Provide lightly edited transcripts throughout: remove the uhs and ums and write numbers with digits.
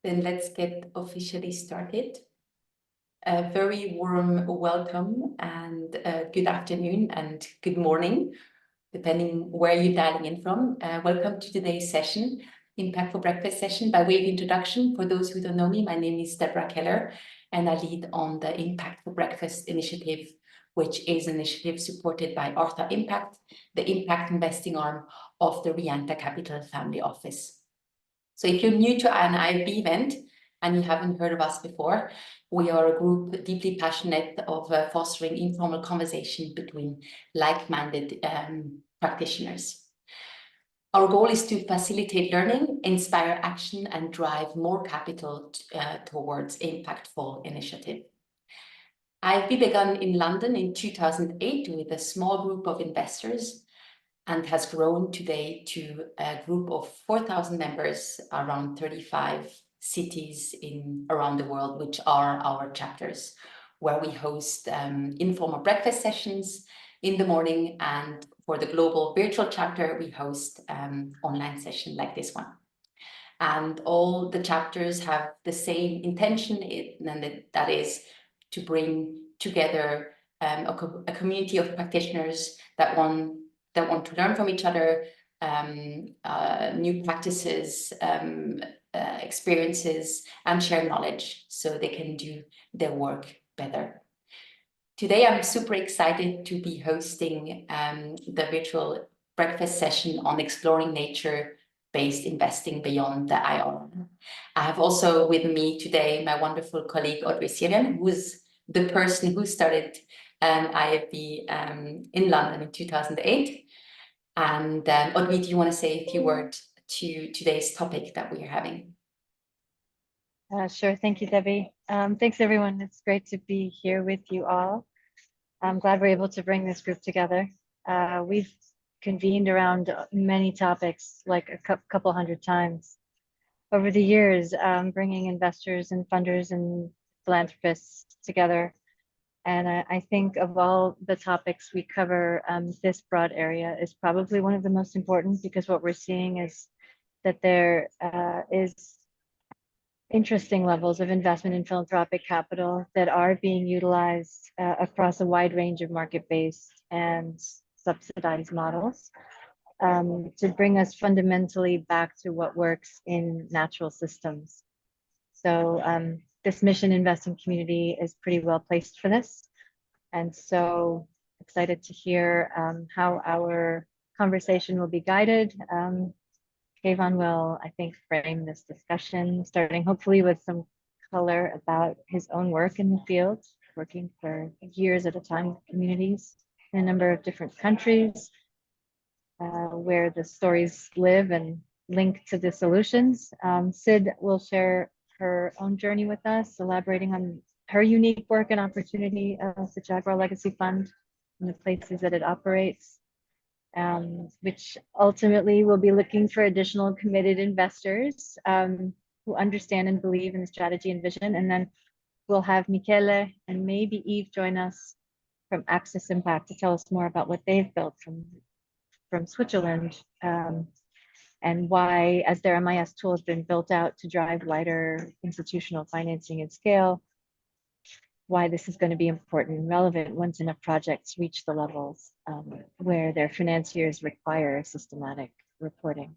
Then let's get officially started. A very warm welcome and good afternoon and good morning, depending where you're dialing in from. Welcome to today's session, Impact for Breakfast session. By way of introduction, for those who don't know me, my name is Deborah Keller, and I lead on the Impact for Breakfast initiative, which is an initiative supported by AtmosClear, the impact investing arm of the Rianta Capital Family Office. So if you're new to an IFB event and you haven't heard of us before, we are a group deeply passionate of fostering informal conversation between like-minded practitioners. Our goal is to facilitate learning, inspire action, and drive more capital towards impactful initiative. IFB began in London in 2008 with a small group of investors and has grown today to a group of 4,000 members around 35 cities around the world, which are our chapters, where we host informal breakfast sessions in the morning, and for the global virtual chapter, we host online session like this one. And all the chapters have the same intention, and that is to bring together a community of practitioners that want to learn from each other, new practices, experiences, and share knowledge so they can do their work better. Today, I'm super excited to be hosting the virtual breakfast session on exploring nature-based investing beyond the IRR. I have also with me today my wonderful colleague, Audrey Syrian, who's the person who started IFB in London in 2008. And Audrey, do you want to say a few words to today's topic that we are having? Sure. Thank you, Debbie. Thanks, everyone. It's great to be here with you all. I'm glad we're able to bring this group together. We've convened around many topics, like a couple hundred times over the years, bringing investors and funders and philanthropists together. And I think of all the topics we cover, this broad area is probably one of the most important, because what we're seeing is that there is interesting levels of investment in philanthropic capital that are being utilized across a wide range of market-based and subsidized models to bring us fundamentally back to what works in natural systems. So this mission investing community is pretty well placed for this. And so excited to hear how our conversation will be guided. Kayvon will, I think, frame this discussion, starting hopefully with some color about his own work in the field, working for years at a time with communities in a number of different countries, where the stories live and link to the solutions. Sid will share her own journey with us, elaborating on her unique work and opportunity as the Jaguar Legacy Fund and the places that it operates, which ultimately will be looking for additional committed investors who understand and believe in the strategy and vision. And then we'll have Michele and maybe Eve join us from AxessImpact to tell us more about what they've built from Switzerland, and why, as their MIS tool has been built out to drive wider institutional financing and scale, why this is going to be important and relevant once enough projects reach the levels where their financiers require systematic reporting.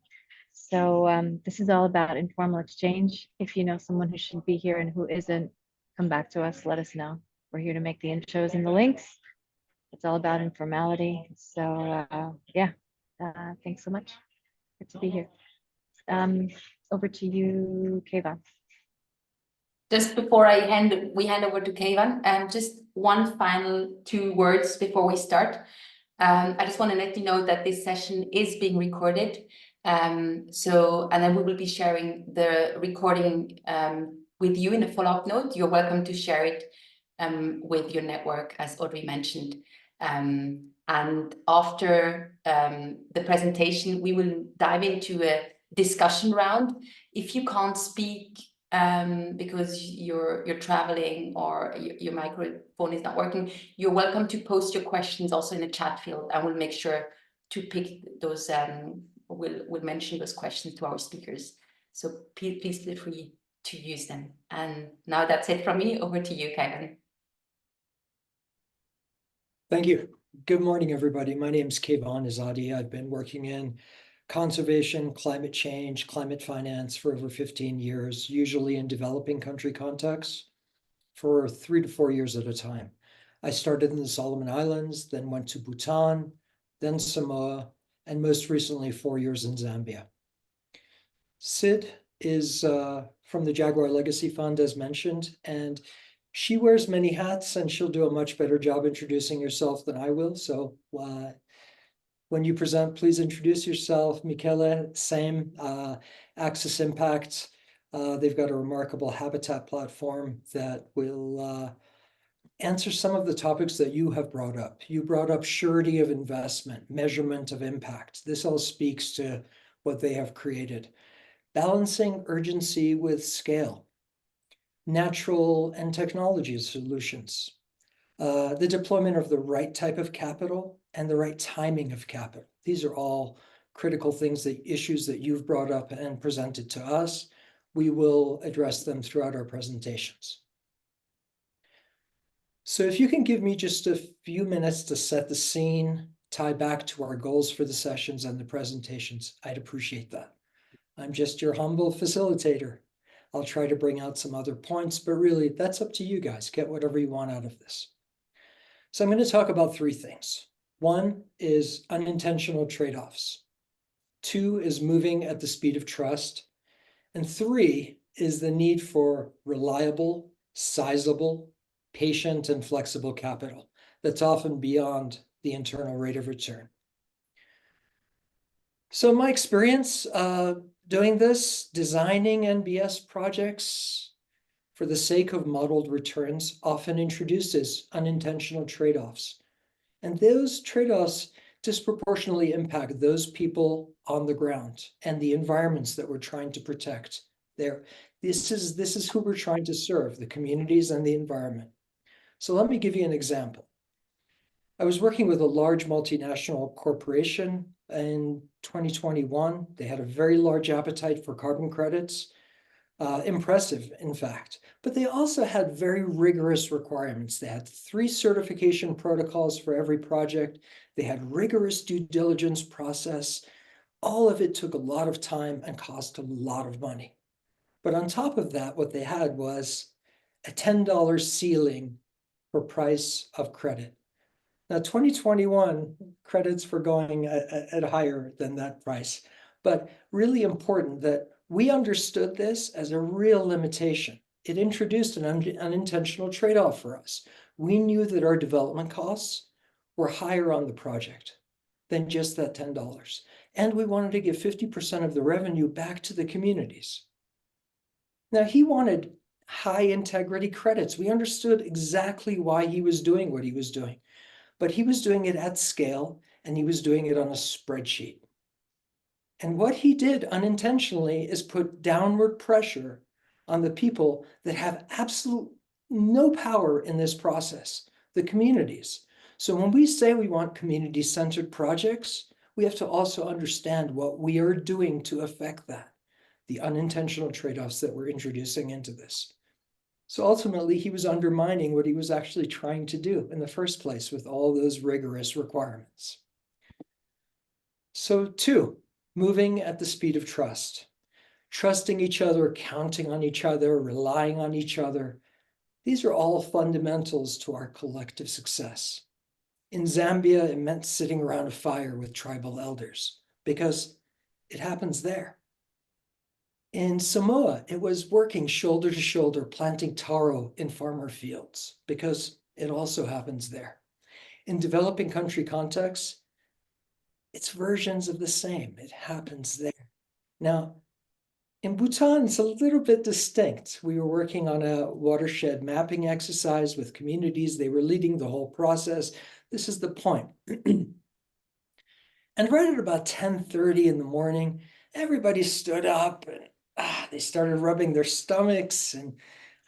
So this is all about informal exchange. If you know someone who should be here and who isn't, come back to us, let us know. We're here to make the intros and the links. It's all about informality. So yeah, thanks so much. Good to be here. Over to you, Kayvon. Just before we hand over to Kayvon, just one final 2 words before we start. I just want to let you know that this session is being recorded. And then we will be sharing the recording with you in a follow-up note. You're welcome to share it with your network, as Audrey mentioned. And after the presentation, we will dive into a discussion round. If you can't speak because you're traveling or your microphone is not working, you're welcome to post your questions also in the chat field, and we'll make sure to pick those. We'll mention those questions to our speakers. So please feel free to use them. And now that's it from me. Over to you, Kevin. Thank you. Good morning, everybody. My name is Kevin Azadi. I've been working in conservation, climate change, climate finance for over 15 years, usually in developing country contexts, for 3 to 4 years at a time. I started in the Solomon Islands, then went to Bhutan, then Samoa, and most recently 4 years in Zambia. Sid is from the Jaguar Legacy Fund, as mentioned, and she wears many hats, and she'll do a much better job introducing herself than I will. So when you present, please introduce yourself. Michele, same. AxessImpact, they've got a remarkable habitat platform that will answer some of the topics that you have brought up. You brought up surety of investment, measurement of impact. This all speaks to what they have created. Balancing urgency with scale. Natural and technology solutions, the deployment of the right type of capital and the right timing of capital. These are all critical things, issues that you've brought up and presented to us. We will address them throughout our presentations. So if you can give me just a few minutes to set the scene, tie back to our goals for the sessions and the presentations, I'd appreciate that. I'm just your humble facilitator. I'll try to bring out some other points, but really that's up to you guys. Get whatever you want out of this. So I'm going to talk about 3 things. 1 is unintentional trade-offs. 2 is moving at the speed of trust. And 3 is the need for reliable, sizable, patient, and flexible capital that's often beyond the internal rate of return. So my experience doing this, designing NBS projects for the sake of modeled returns often introduces unintentional trade-offs. And those trade-offs disproportionately impact those people on the ground and the environments that we're trying to protect there. This is who we're trying to serve, the communities and the environment. So let me give you an example. I was working with a large multinational corporation in 2021. They had a very large appetite for carbon credits, impressive, in fact. But they also had very rigorous requirements. They had 3 certification protocols for every project. They had rigorous due diligence process. All of it took a lot of time and cost a lot of money. But on top of that, what they had was a $10 ceiling for price of credit. Now, 2021 credits were going at higher than that price, but really important that we understood this as a real limitation. It introduced an unintentional trade-off for us. We knew that our development costs were higher on the project than just that $10. And we wanted to give 50% of the revenue back to the communities. Now, he wanted high integrity credits. We understood exactly why he was doing what he was doing. But he was doing it at scale, and he was doing it on a spreadsheet. And what he did unintentionally is put downward pressure on the people that have absolute no power in this process, the communities. So when we say we want community-centered projects, we have to also understand what we are doing to affect that, the unintentional trade-offs that we're introducing into this. So ultimately, he was undermining what he was actually trying to do in the first place with all those rigorous requirements. So 2, moving at the speed of trust. Trusting each other, counting on each other, relying on each other. These are all fundamentals to our collective success. In Zambia, it meant sitting around a fire with tribal elders because it happens there. In Samoa, it was working shoulder to shoulder, planting taro in farmer fields because it also happens there. In developing country contexts, it's versions of the same. It happens there. Now, in Bhutan, it's a little bit distinct. We were working on a watershed mapping exercise with communities. They were leading the whole process. This is the point. And right at about 10:30 in the morning, everybody stood up and they started rubbing their stomachs, and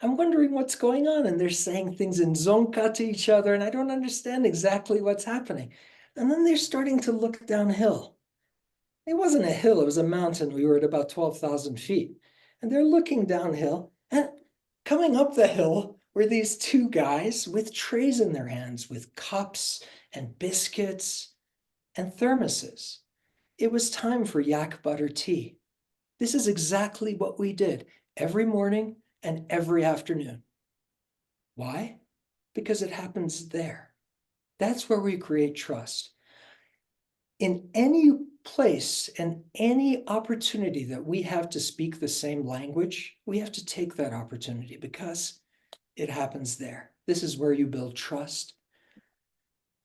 I'm wondering what's going on. And they're saying things in Zonka to each other, and I don't understand exactly what's happening. And then they're starting to look downhill. It wasn't a hill, it was a mountain. We were at about 12,000 feet. And they're looking downhill, And coming up the hill were these two guys with trays in their hands with cups and biscuits and thermoses. It was time for yak butter tea. This is exactly what we did every morning and every afternoon. Why? Because it happens there. That's where we create trust. In any place and any opportunity that we have to speak the same language, we have to take that opportunity because it happens there. This is where you build trust.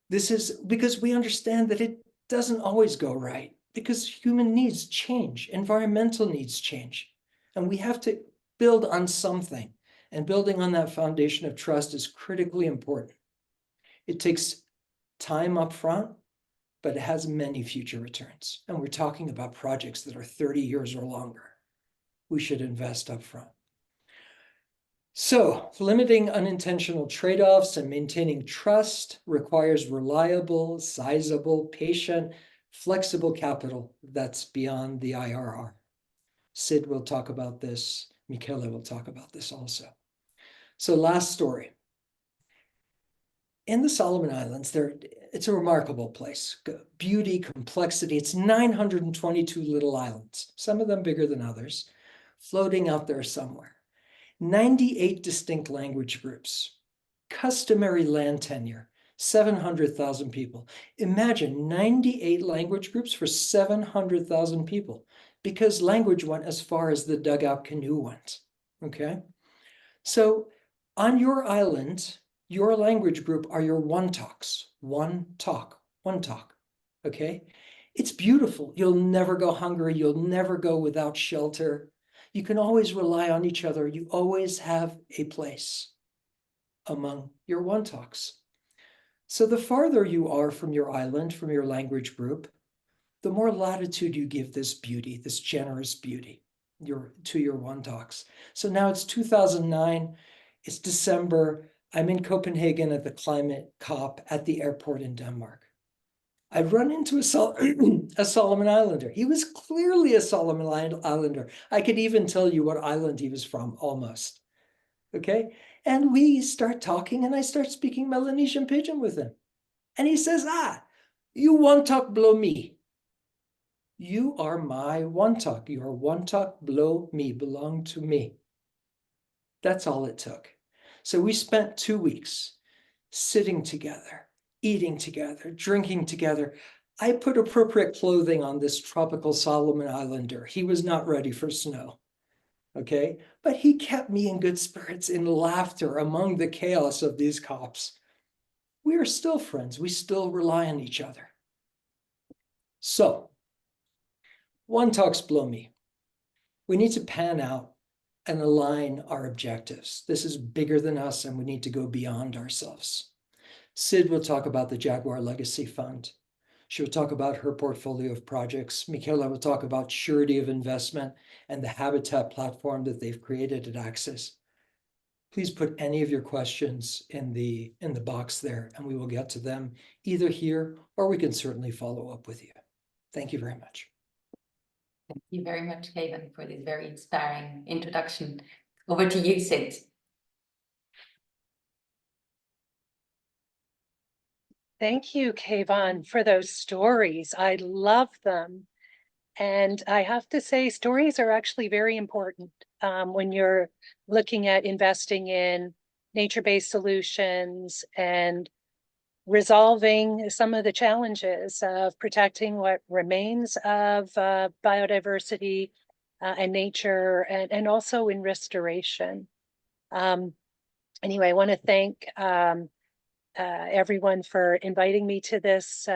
This is because we understand that it doesn't always go right because human needs change, environmental needs change, and we have to build on something. And building on that foundation of trust is critically important. It takes time up front, but it has many future returns. And we're talking about projects that are 30 years or longer. We should invest up front. So limiting unintentional trade-offs and maintaining trust requires reliable, sizable, patient, flexible capital that's beyond the IRR. Sid will talk about this. Michele will talk about this also. So last story. In the Solomon Islands, it's a remarkable place. Beauty, complexity. It's 922 little islands, some of them bigger than others, floating out there somewhere. 98 distinct language groups, customary land tenure, 700,000 people. Imagine 98 language groups for 700,000 people, because language went as far as the dugout canoe went, okay? So on your island, your language group are your one talks, one talk, okay? It's beautiful. You'll never go hungry. You'll never go without shelter. You can always rely on each other. You always have a place among your one talks. So the farther you are from your island, from your language group, the more latitude you give this beauty, this generous beauty, to your one talks. So now it's 2009, it's December, I'm in Copenhagen at the climate COP at the airport in Denmark. I'd run into a Solomon Islander. He was clearly a Solomon Islander. I could even tell you what island he was from, almost. Okay? And we start talking, and I start speaking Melanesian Pidgin with him. And he says, you one talk blow me. You are my one talk. Your one talk blow me, belong to me. That's all it took. So we spent 2 weeks sitting together, eating together, drinking together. I put appropriate clothing on this tropical Solomon Islander. He was not ready for snow, okay? But he kept me in good spirits, in laughter among the chaos of these COPs. We are still friends. We still rely on each other. So, one talks blow me. We need to pan out and align our objectives. This is bigger than us, and we need to go beyond ourselves. Sid will talk about the Jaguar Legacy Fund. She will talk about her portfolio of projects. Michele will talk about surety of investment and the habitat platform that they've created at Axis. Please put any of your questions in the box there, and we will get to them either here, or we can certainly follow up with you. Thank you very much. Thank you very much, Kevin, for this very inspiring introduction. Over to you, Sid. Thank you, Kayvon, for those stories. I love them. And I have to say, stories are actually very important when you're looking at investing in nature-based solutions and resolving some of the challenges of protecting what remains of biodiversity and nature, and also in restoration. Anyway, I want to thank everyone for inviting me to this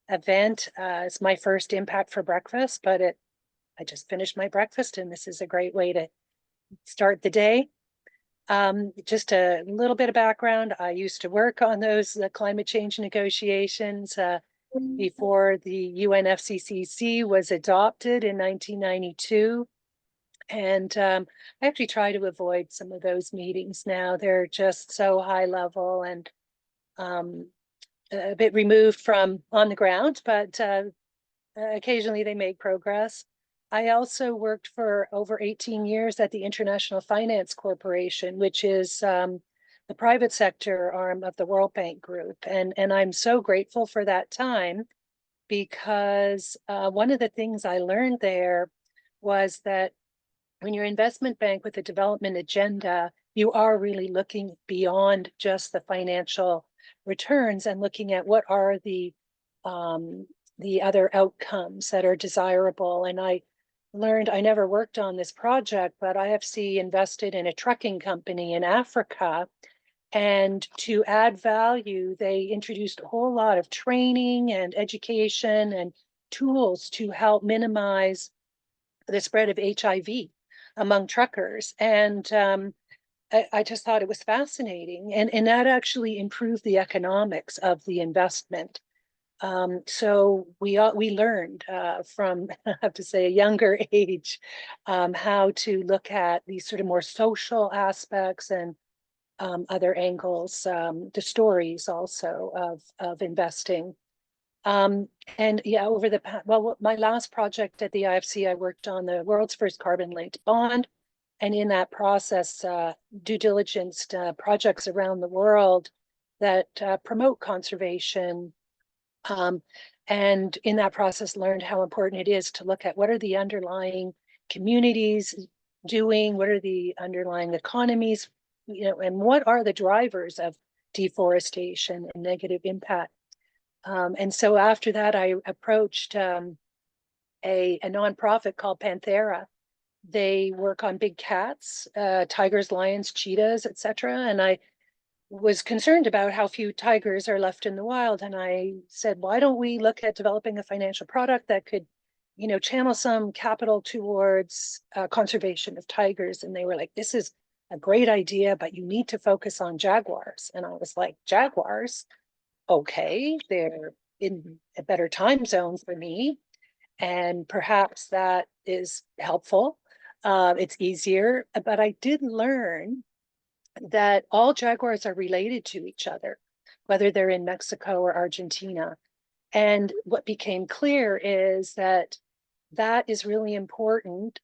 event. It's my first Impact for Breakfast, but I just finished my breakfast, and this is a great way to start the day. Just a little bit of background. I used to work on those climate change negotiations before the UNFCCC was adopted in 1992. And I actually try to avoid some of those meetings now. They're just so high level and a bit removed from on the ground, but occasionally they make progress. I also worked for over 18 years at the International Finance Corporation, which is the private sector arm of the World Bank Group. And I'm so grateful for that time, because one of the things I learned there was that when you're an investment bank with a development agenda, you are really looking beyond just the financial returns and looking at what are the other outcomes that are desirable. And I learned, I never worked on this project, but IFC invested in a trucking company in Africa. And to add value, they introduced a whole lot of training and education and tools to help minimize the spread of HIV among truckers. And I just thought it was fascinating. And that actually improved the economics of the investment. So we learned from, I have to say, a younger age, how to look at these sort of more social aspects and other angles, the stories also of investing. And yeah, over the past, well, my last project at the IFC, I worked on the world's first carbon-linked bond. And in that process, due diligence projects around the world that promote conservation. And in that process, learned how important it is to look at what are the underlying communities doing, what are the underlying economies, and what are the drivers of deforestation and negative impact. And so after that, I approached a nonprofit called Panthera. They work on big cats, tigers, lions, cheetahs, etc. And I was concerned about how few tigers are left in the wild. And I said, why don't we look at developing a financial product that could, channel some capital towards conservation of tigers? And they were like, this is a great idea, but you need to focus on jaguars. And I was like, jaguars? Okay, they're in a better time zone for me. And perhaps that is helpful. It's easier, but I did learn that all jaguars are related to each other, whether they're in Mexico or Argentina. And what became clear is that that is really important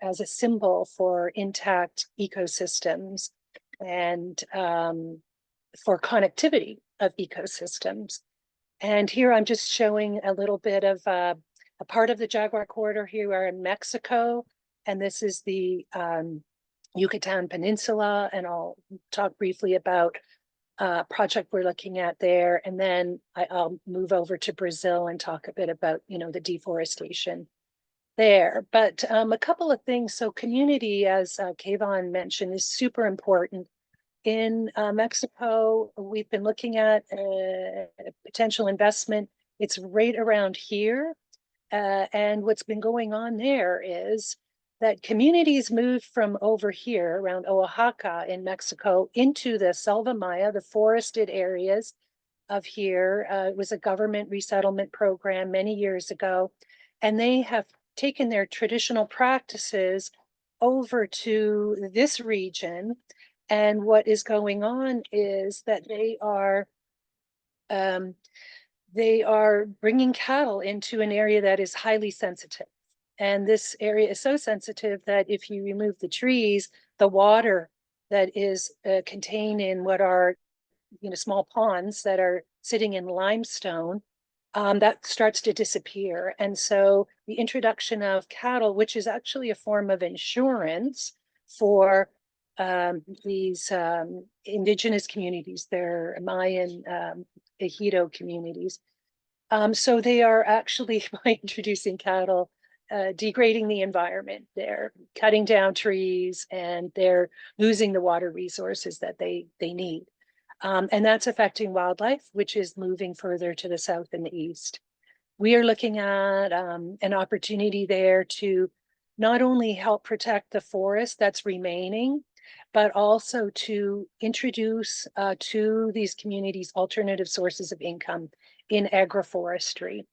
as a symbol for intact ecosystems and for connectivity of ecosystems. And here I'm just showing a little bit of a part of the Jaguar Corridor. Here we are in Mexico, and this is the Yucatan Peninsula, and I'll talk briefly about a project we're looking at there, and then I'll move over to Brazil and talk a bit about, the deforestation there. But a couple of things. So community, as Kayvon mentioned, is super important. In Mexico, we've been looking at a potential investment. It's right around here. And what's been going on there is that communities moved from over here around Oaxaca in Mexico into the Selva Maya, the forested areas of here. It was a government resettlement program many years ago. And they have taken their traditional practices over to this region. And what is going on is that they are bringing cattle into an area that is highly sensitive. And this area is so sensitive that if you remove the trees, the water that is contained in what are, small ponds that are sitting in limestone, that starts to disappear. And so the introduction of cattle, which is actually a form of insurance for these indigenous communities, they're Mayan Ejido communities. So they are actually, by introducing cattle, degrading the environment. They're cutting down trees and they're losing the water resources that they need. And that's affecting wildlife, which is moving further to the south and the east. We are looking at an opportunity there to not only help protect the forest that's remaining, but also to introduce to these communities alternative sources of income in agroforestry.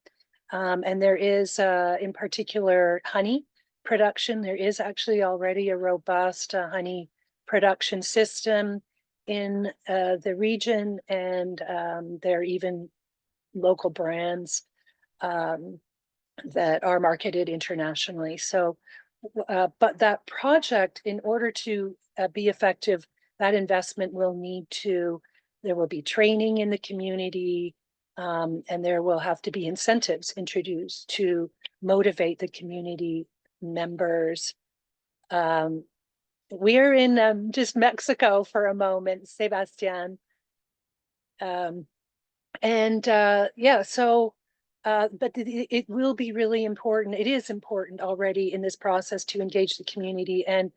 And there is, in particular, honey production. There is actually already a robust honey production system in the region, and there are even local brands that are marketed internationally. So, but that project, in order to be effective, that investment will need to, there will be training in the community, and there will have to be incentives introduced to motivate the community members. We're in just Mexico for a moment, Sebastian. Yeah, so but it will be really important. It is important already in this process to engage the community. And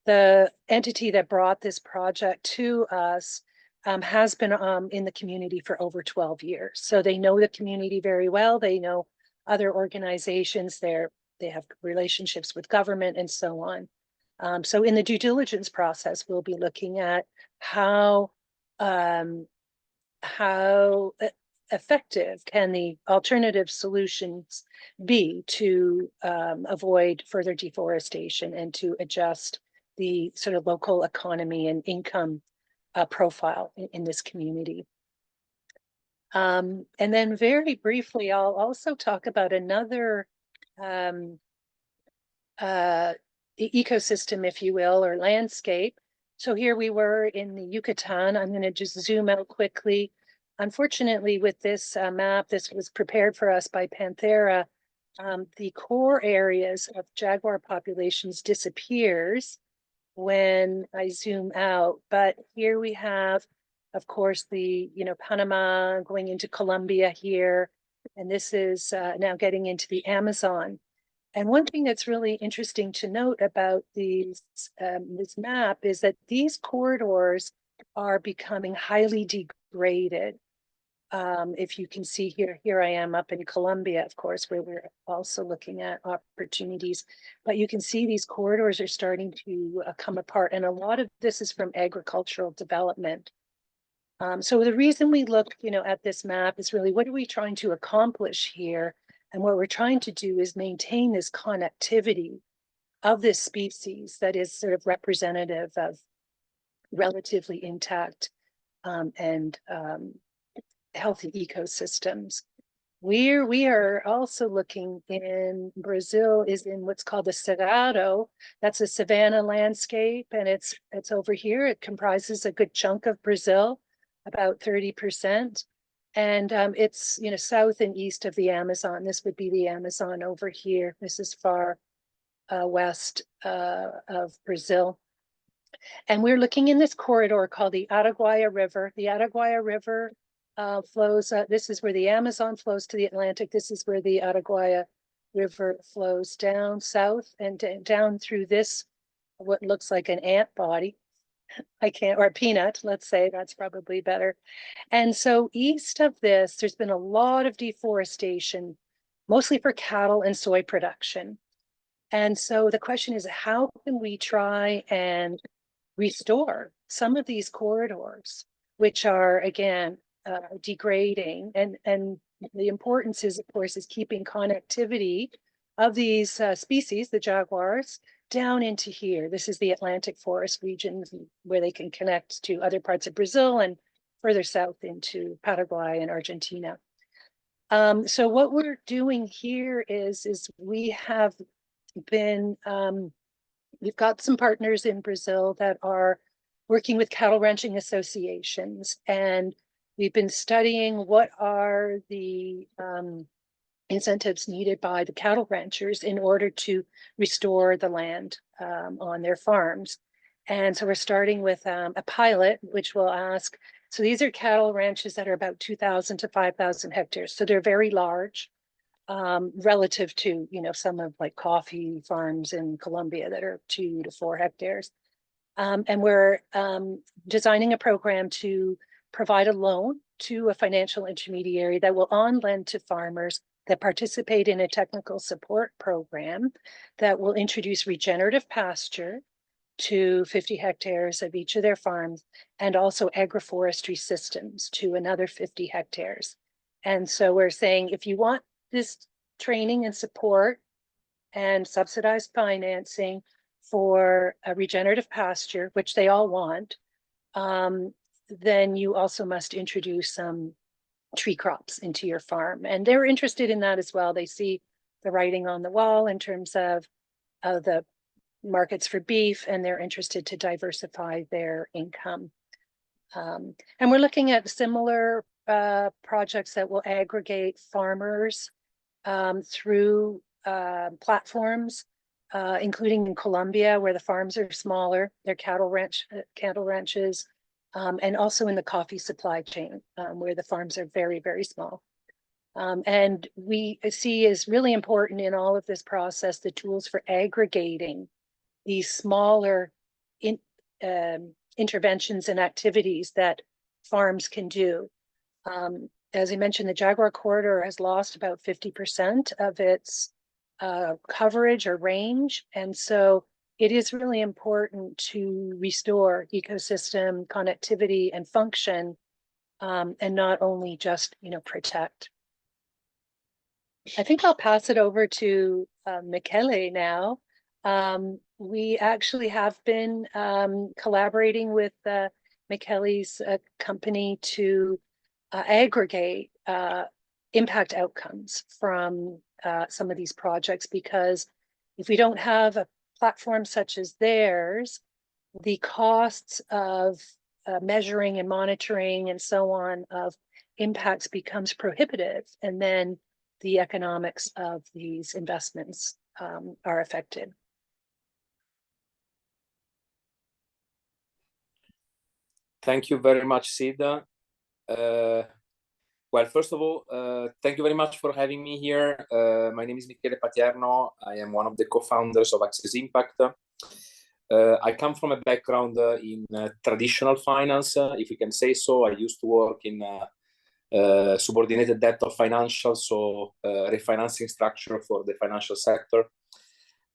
the entity that brought this project to us has been in the community for over 12 years. So they know the community very well. They know other organizations there. They have relationships with government and so on. So in the due diligence process, we'll be looking at how effective can the alternative solutions be to avoid further deforestation and to adjust the sort of local economy and income profile in this community. And then very briefly, I'll also talk about another ecosystem, if you will, or landscape. So here we were in the Yucatan. I'm going to just zoom out quickly. Unfortunately, with this map, this was prepared for us by Panthera. The core areas of jaguar populations disappears when I zoom out. But here we have, of course, the, Panama going into Colombia here. And this is now getting into the Amazon. And one thing that's really interesting to note about these, this map is that these corridors are becoming highly degraded. If you can see here I am up in Colombia, of course, where we're also looking at opportunities. But you can see these corridors are starting to come apart. And a lot of this is from agricultural development. So the reason we look, at this map is really, what are we trying to accomplish here? And what we're trying to do is maintain this connectivity of this species that is sort of representative of relatively intact and healthy ecosystems. We are also looking in Brazil, is in what's called the Cerrado. That's a savanna landscape, and it's over here. It comprises a good chunk of Brazil, about 30%. And it's, south and east of the Amazon. This would be the Amazon over here. This is far west of Brazil. And we're looking in this corridor called the Araguaia River. The Araguaia River flows, this is where the Amazon flows to the Atlantic. This is where the Araguaia River flows down south and down through this, what looks like an ant body. Or a peanut, let's say, that's probably better. And so east of this, there's been a lot of deforestation, mostly for cattle and soy production. And so the question is, how can we try and restore some of these corridors, which are, again, degrading? And the importance is, of course, is keeping connectivity of these species, the jaguars, down into here. This is the Atlantic forest region where they can connect to other parts of Brazil and further south into Paraguay and Argentina. So what we're doing here is we have been, we've got some partners in Brazil that are working with cattle ranching associations, and we've been studying what are the incentives needed by the cattle ranchers in order to restore the land on their farms. And so we're starting with a pilot, which will ask, so these are cattle ranches that are about 2,000 to 5,000 hectares. So they're very large relative to, some of like coffee farms in Colombia that are 2 to 4 hectares. And we're designing a program to provide a loan to a financial intermediary that will on-lend to farmers that participate in a technical support program that will introduce regenerative pasture to 50 hectares of each of their farms, and also agroforestry systems to another 50 hectares. And so we're saying, if you want this training and support and subsidized financing for a regenerative pasture, which they all want, then you also must introduce some tree crops into your farm. And they're interested in that as well. They see the writing on the wall in terms of the markets for beef, and they're interested to diversify their income. And we're looking at similar projects that will aggregate farmers through platforms, including in Colombia, where the farms are smaller, they're cattle ranches, and also in the coffee supply chain, where the farms are very, very small. And we see is really important in all of this process, the tools for aggregating these smaller interventions and activities that farms can do. As I mentioned, the Jaguar Corridor has lost about 50% of its coverage or range. And so it is really important to restore ecosystem connectivity and function, and not only just, protect. I think I'll pass it over to Michele now. We actually have been collaborating with Michele's company to aggregate impact outcomes from some of these projects, because if we don't have a platform such as theirs, the costs of measuring and monitoring and so on of impacts becomes prohibitive, and then the economics of these investments are affected. Thank you very much, Sida. Well, first of all, thank you very much for having me here. My name is Michele Patierno. I am one of the co-founders of AxessImpact. I come from a background in traditional finance, if we can say so. I used to work in subordinated debt of financials, so refinancing structure for the financial sector.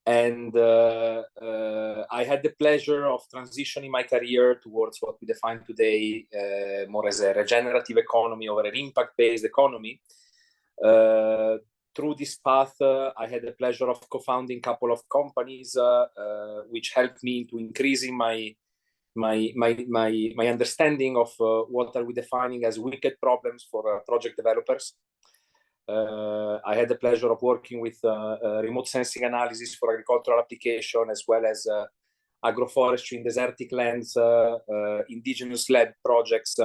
And I had the pleasure of transitioning my career towards what we define today more as a regenerative economy or an impact-based economy. Through this path, I had the pleasure of co-founding a couple of companies, which helped me to increasing my understanding of what are we defining as wicked problems for project developers. I had the pleasure of working with remote sensing analysis for agricultural application, as well as agroforestry in desertic lands, indigenous-led projects.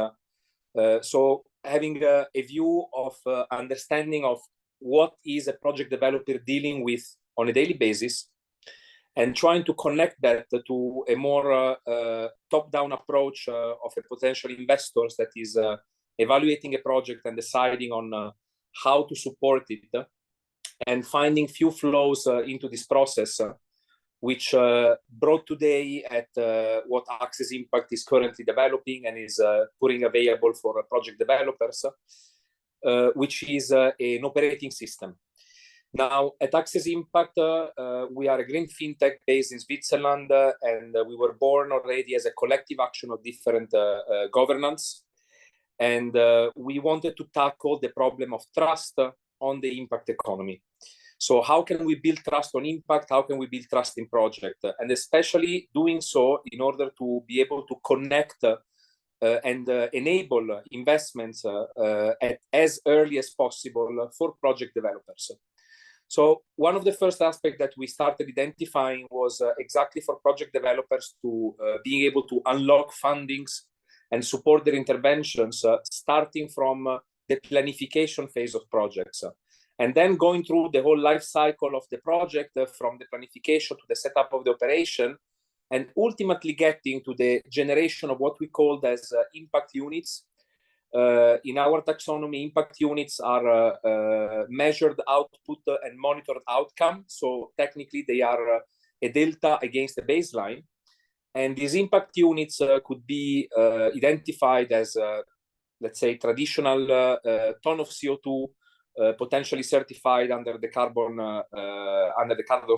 So having a view of understanding of what is a project developer dealing with on a daily basis, and trying to connect that to a more top-down approach of a potential investors that is evaluating a project and deciding on how to support it, and finding few flows into this process, which brought today at what AxessImpact is currently developing and is putting available for project developers, which is an operating system. Now, at AxessImpact, we are a green fintech based in Switzerland, and we were born already as a collective action of different governance. And we wanted to tackle the problem of trust on the impact economy. So how can we build trust on impact? How can we build trust in project? And especially doing so in order to be able to connect and enable investments at as early as possible for project developers. So one of the first aspects that we started identifying was exactly for project developers to being able to unlock fundings and support their interventions, starting from the planification phase of projects, and then going through the whole life cycle of the project, from the planification to the setup of the operation, and ultimately getting to the generation of what we call as impact units. In our taxonomy, impact units are measured output and monitored outcome. So technically they are a delta against the baseline. And these impact units could be identified as, let's say, traditional ton of CO2, potentially certified under the carbon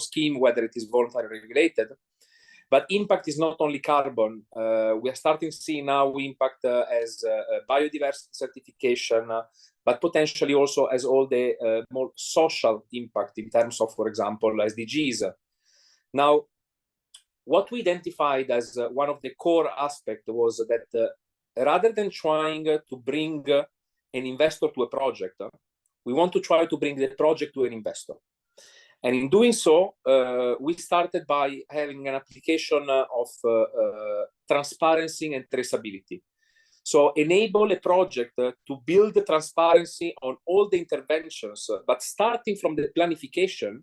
scheme, whether it is voluntarily regulated. But impact is not only carbon. We are starting to see now impact as biodiversity certification, but potentially also as all the more social impact in terms of, for example, SDGs. Now, what we identified as one of the core aspects was that rather than trying to bring an investor to a project, we want to try to bring the project to an investor. And in doing so, we started by having an application of transparency and traceability. So enable a project to build the transparency on all the interventions, but starting from the planification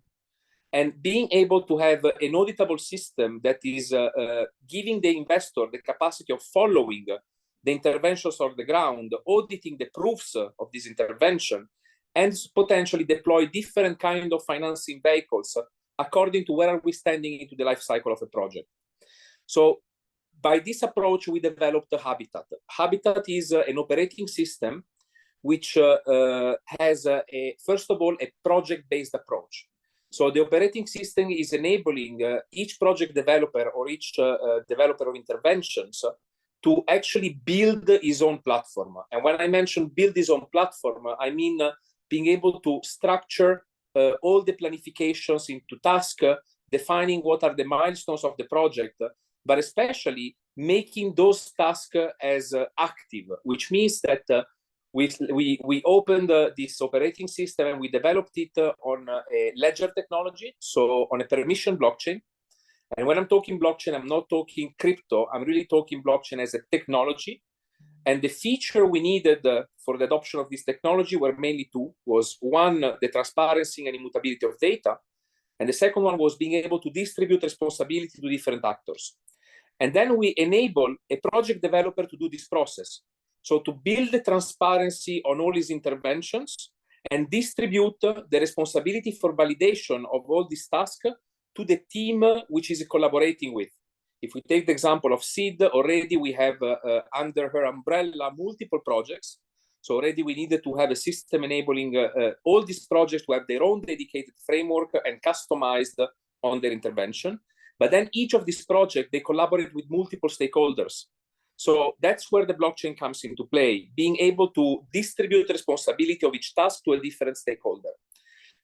and being able to have an auditable system that is giving the investor the capacity of following the interventions on the ground, auditing the proofs of this intervention, and potentially deploy different kind of financing vehicles according to where are we standing into the life cycle of a project. So by this approach, we developed Habitat. Habitat is an operating system which has, first of all, a project-based approach. So the operating system is enabling each project developer or each developer of interventions to actually build his own platform. And when I mention build his own platform, I mean being able to structure all the planifications into tasks, defining what are the milestones of the project, but especially making those tasks as active, which means that we opened this operating system and we developed it on a ledger technology, so on a permission blockchain. And when I'm talking blockchain, I'm not talking crypto, I'm really talking blockchain as a technology. And the feature we needed for the adoption of this technology were mainly two. Was one, the transparency and immutability of data. And the second one was being able to distribute responsibility to different actors. And then we enable a project developer to do this process. So to build the transparency on all his interventions and distribute the responsibility for validation of all these tasks to the team which is collaborating with. If we take the example of SEED, already we have under her umbrella multiple projects. So already we needed to have a system enabling all these projects to have their own dedicated framework and customized on their intervention. But then each of these projects, they collaborate with multiple stakeholders. So that's where the blockchain comes into play, being able to distribute responsibility of each task to a different stakeholder.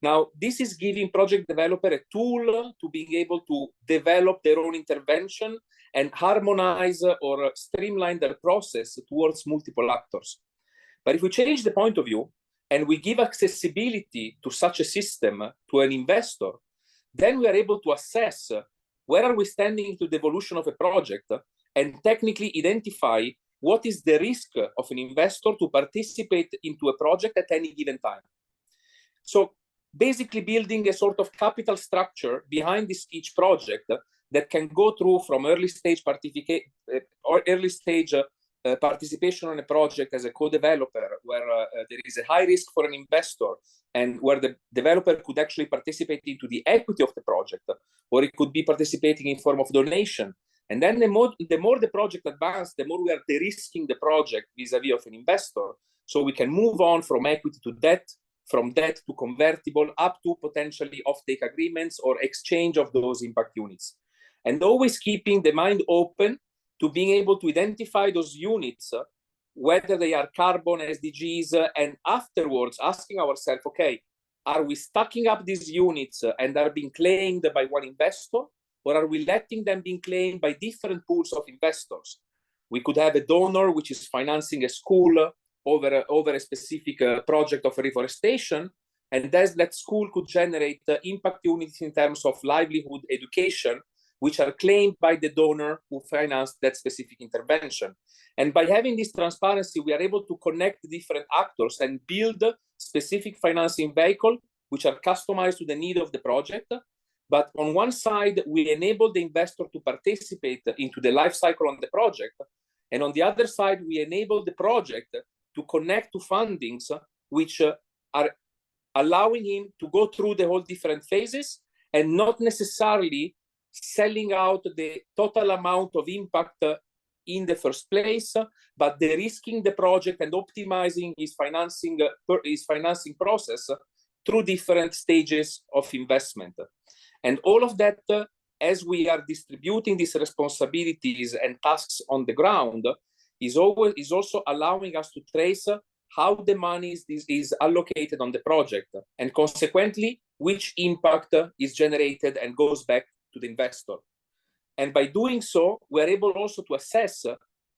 Now, this is giving project developer a tool to being able to develop their own intervention and harmonize or streamline their process towards multiple actors. But if we change the point of view and we give accessibility to such a system to an investor, then we are able to assess where are we standing to the evolution of a project and technically identify what is the risk of an investor to participate into a project at any given time. So basically building a sort of capital structure behind this each project that can go through from early stage participation on a project as a co-developer, where there is a high risk for an investor and where the developer could actually participate into the equity of the project, or it could be participating in form of donation. And then the more the project advances, the more we are de-risking the project vis-a-vis of an investor. So we can move on from equity to debt, from debt to convertible, up to potentially offtake agreements or exchange of those impact units. And always keeping the mind open to being able to identify those units, whether they are carbon, SDGs, and afterwards asking ourselves, okay, are we stacking up these units and are being claimed by one investor, or are we letting them be claimed by different pools of investors? We could have a donor which is financing a school over a specific project of reforestation, and that school could generate impact units in terms of livelihood, education, which are claimed by the donor who financed that specific intervention. And by having this transparency, we are able to connect different actors and build specific financing vehicles which are customized to the need of the project. But on one side, we enable the investor to participate into the life cycle on the project. And on the other side, we enable the project to connect to fundings which are allowing him to go through the whole different phases and not necessarily selling out the total amount of impact in the first place, but de-risking the project and optimizing his financing process through different stages of investment. And all of that, as we are distributing these responsibilities and tasks on the ground, is also allowing us to trace how the money is allocated on the project, and consequently, which impact is generated and goes back to the investor. And by doing so, we're able also to assess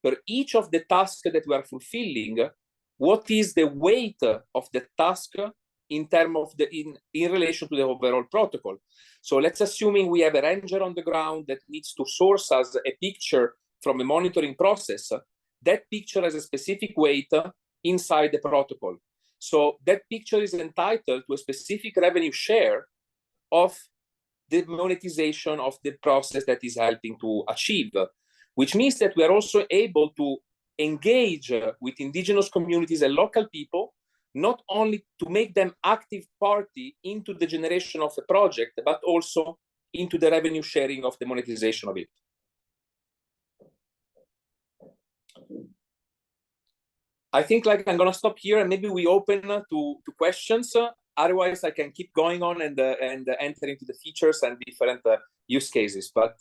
for each of the tasks that we are fulfilling, what is the weight of the task in terms of in relation to the overall protocol. So let's assuming we have a ranger on the ground that needs to source us a picture from a monitoring process. That picture has a specific weight inside the protocol. So that picture is entitled to a specific revenue share of the monetization of the process that is helping to achieve, which means that we are also able to engage with indigenous communities and local people, not only to make them active party into the generation of a project, but also into the revenue sharing of the monetization of it. I think like I'm gonna stop here and maybe we open to questions. Otherwise, I can keep going on and enter into the features and different use cases. But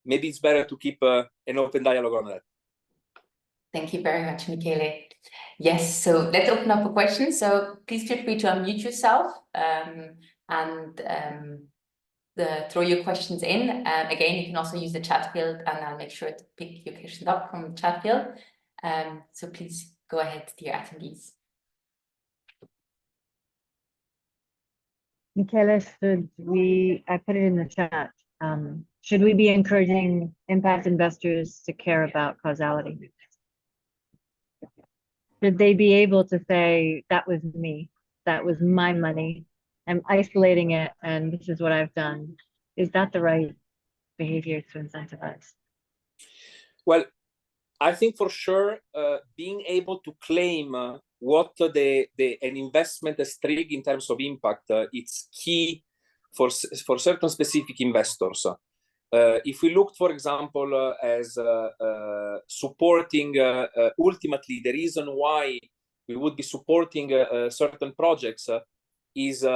maybe it's better to keep an open dialogue on that. Thank you very much, Michele. Yes, so let's open up for questions. So please feel free to unmute yourself and throw your questions in. Again, you can also use the chat field, and I'll make sure to pick your questions up from the chat field. So please go ahead, dear attendees. Michele, I put it in the chat. Should we be encouraging impact investors to care about causality? Should they be able to say, that was me, that was my money, I'm isolating it, and this is what I've done? Is that the right behavior to incentivize? Well, I think for sure, being able to claim what an investment has triggered in terms of impact, it's key for certain specific investors. If we look, for example, as supporting, ultimately the reason why we would be supporting certain projects is,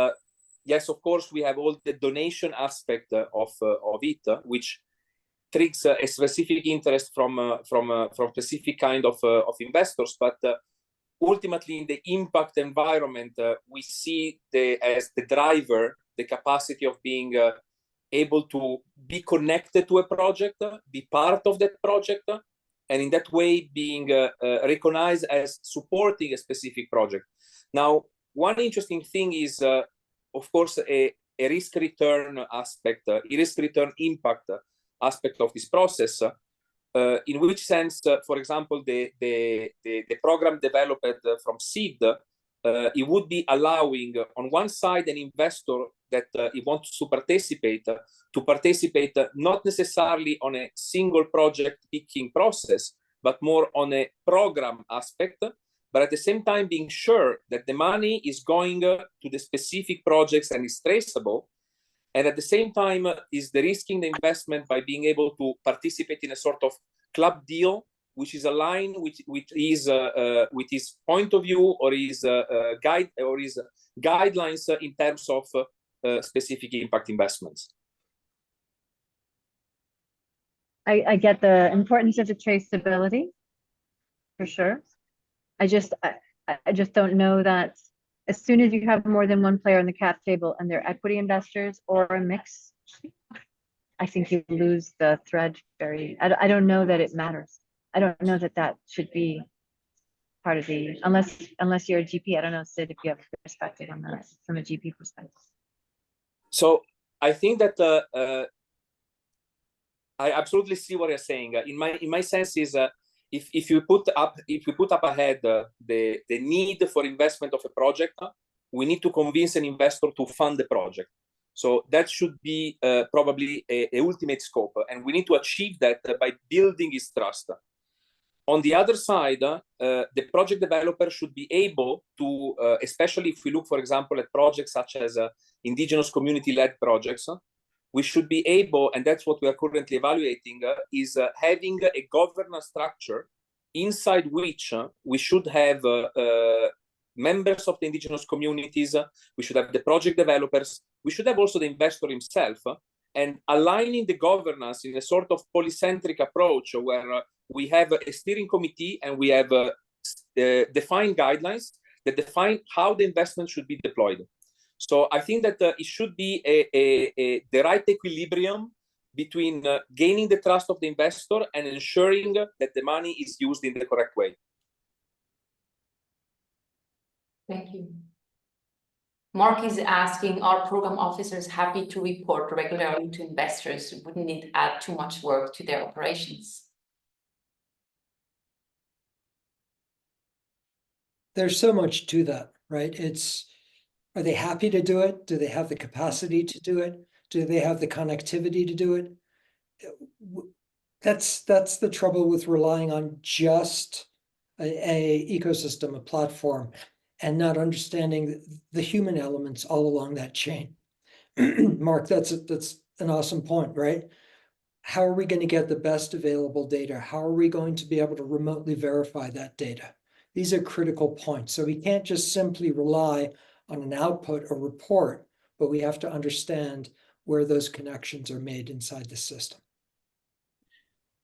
yes, of course, we have all the donation aspect of it, which triggers a specific interest from specific kind of investors. But ultimately, in the impact environment, we see as the driver, the capacity of being able to be connected to a project, be part of that project, and in that way being recognized as supporting a specific project. Now, one interesting thing is, of course, a risk-return aspect, a risk-return impact aspect of this process, in which sense, for example, the program developed from seed, it would be allowing, on one side, an investor that he wants to participate not necessarily on a single project picking process, but more on a program aspect, but at the same time being sure that the money is going to the specific projects and is traceable, and at the same time is de-risking the investment by being able to participate in a sort of club deal, which is aligned with his point of view or his guidelines in terms of specific impact investments. I get the importance of the traceability, for sure. I just don't know that as soon as you have more than one player on the cap table and they're equity investors or a mix, I think you lose the thread I don't know that it matters. I don't know that that should be part of the, unless you're a GP. I don't know, Sid, if you have a perspective on that from a GP perspective. So I think that I absolutely see what you're saying. In my sense is if you put up ahead the need for investment of a project, we need to convince an investor to fund the project. So that should be probably a ultimate scope, and we need to achieve that by building his trust. On the other side, the project developer should be able to, especially if we look, for example, at projects such as indigenous community-led projects, we should be able, and that's what we are currently evaluating, is having a governance structure inside which we should have members of the indigenous communities, we should have the project developers, we should have also the investor himself, and aligning the governance in a sort of polycentric approach where we have a steering committee and we have defined guidelines that define how the investment should be deployed. So I think that it should be the right equilibrium between gaining the trust of the investor and ensuring that the money is used in the correct way. Thank you. Mark is asking, are program officers happy to report regularly to investors? Wouldn't it add too much work to their operations? There's so much to that, right? Are they happy to do it? Do they have the capacity to do it? Do they have the connectivity to do it? That's the trouble with relying on just a ecosystem, a platform, and not understanding the human elements all along that chain. Mark, that's an awesome point, right? How are we going to get the best available data? How are we going to be able to remotely verify that data? These are critical points. So we can't just simply rely on an output or report, but we have to understand where those connections are made inside the system.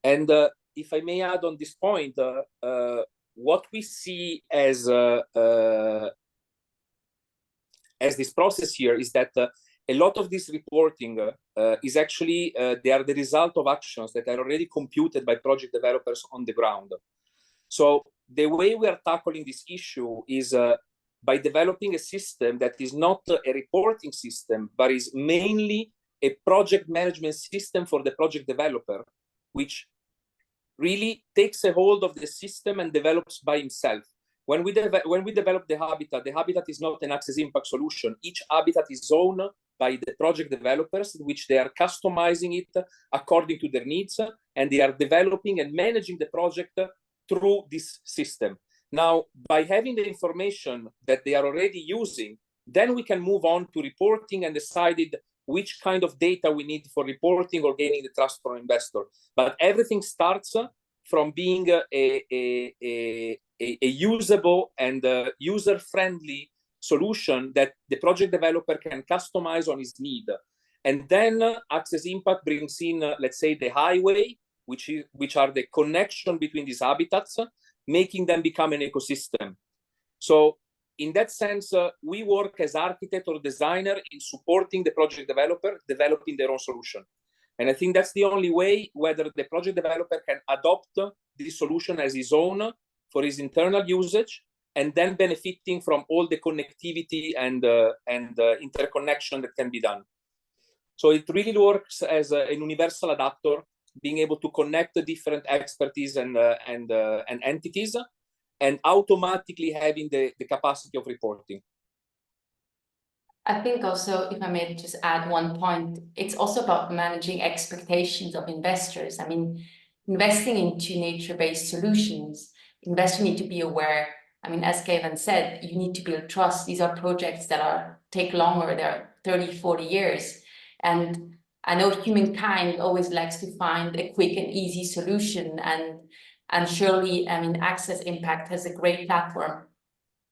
And if I may add on this point, what we see as this process here is that a lot of this reporting is actually, they are the result of actions that are already computed by project developers on the ground. So the way we are tackling this issue is by developing a system that is not a reporting system, but is mainly a project management system for the project developer, which really takes a hold of the system and develops by himself. When we develop the habitat is not an AxessImpact solution. Each habitat is owned by the project developers, which they are customizing it according to their needs, and they are developing and managing the project through this system. Now, by having the information that they are already using, then we can move on to reporting and decide which kind of data we need for reporting or gaining the trust from investor. But everything starts from being a usable and user-friendly solution that the project developer can customize on his need. And then AxessImpact brings in, let's say, the highway, which are the connection between these habitats, making them become an ecosystem. So in that sense, we work as architect or designer in supporting the project developer, developing their own solution. And I think that's the only way whether the project developer can adopt this solution as his own for his internal usage, and then benefiting from all the connectivity and interconnection that can be done. So it really works as a universal adapter, being able to connect the different expertise and entities, and automatically having the capacity of reporting. I think also, if I may just add one point, it's also about managing expectations of investors. I mean, investing into nature-based solutions, investors need to be aware. I mean, as Kevin said, you need to build trust. These are projects that take longer, they're 30, 40 years. And I know humankind always likes to find a quick and easy solution. And surely, I mean, AxessImpact has a great platform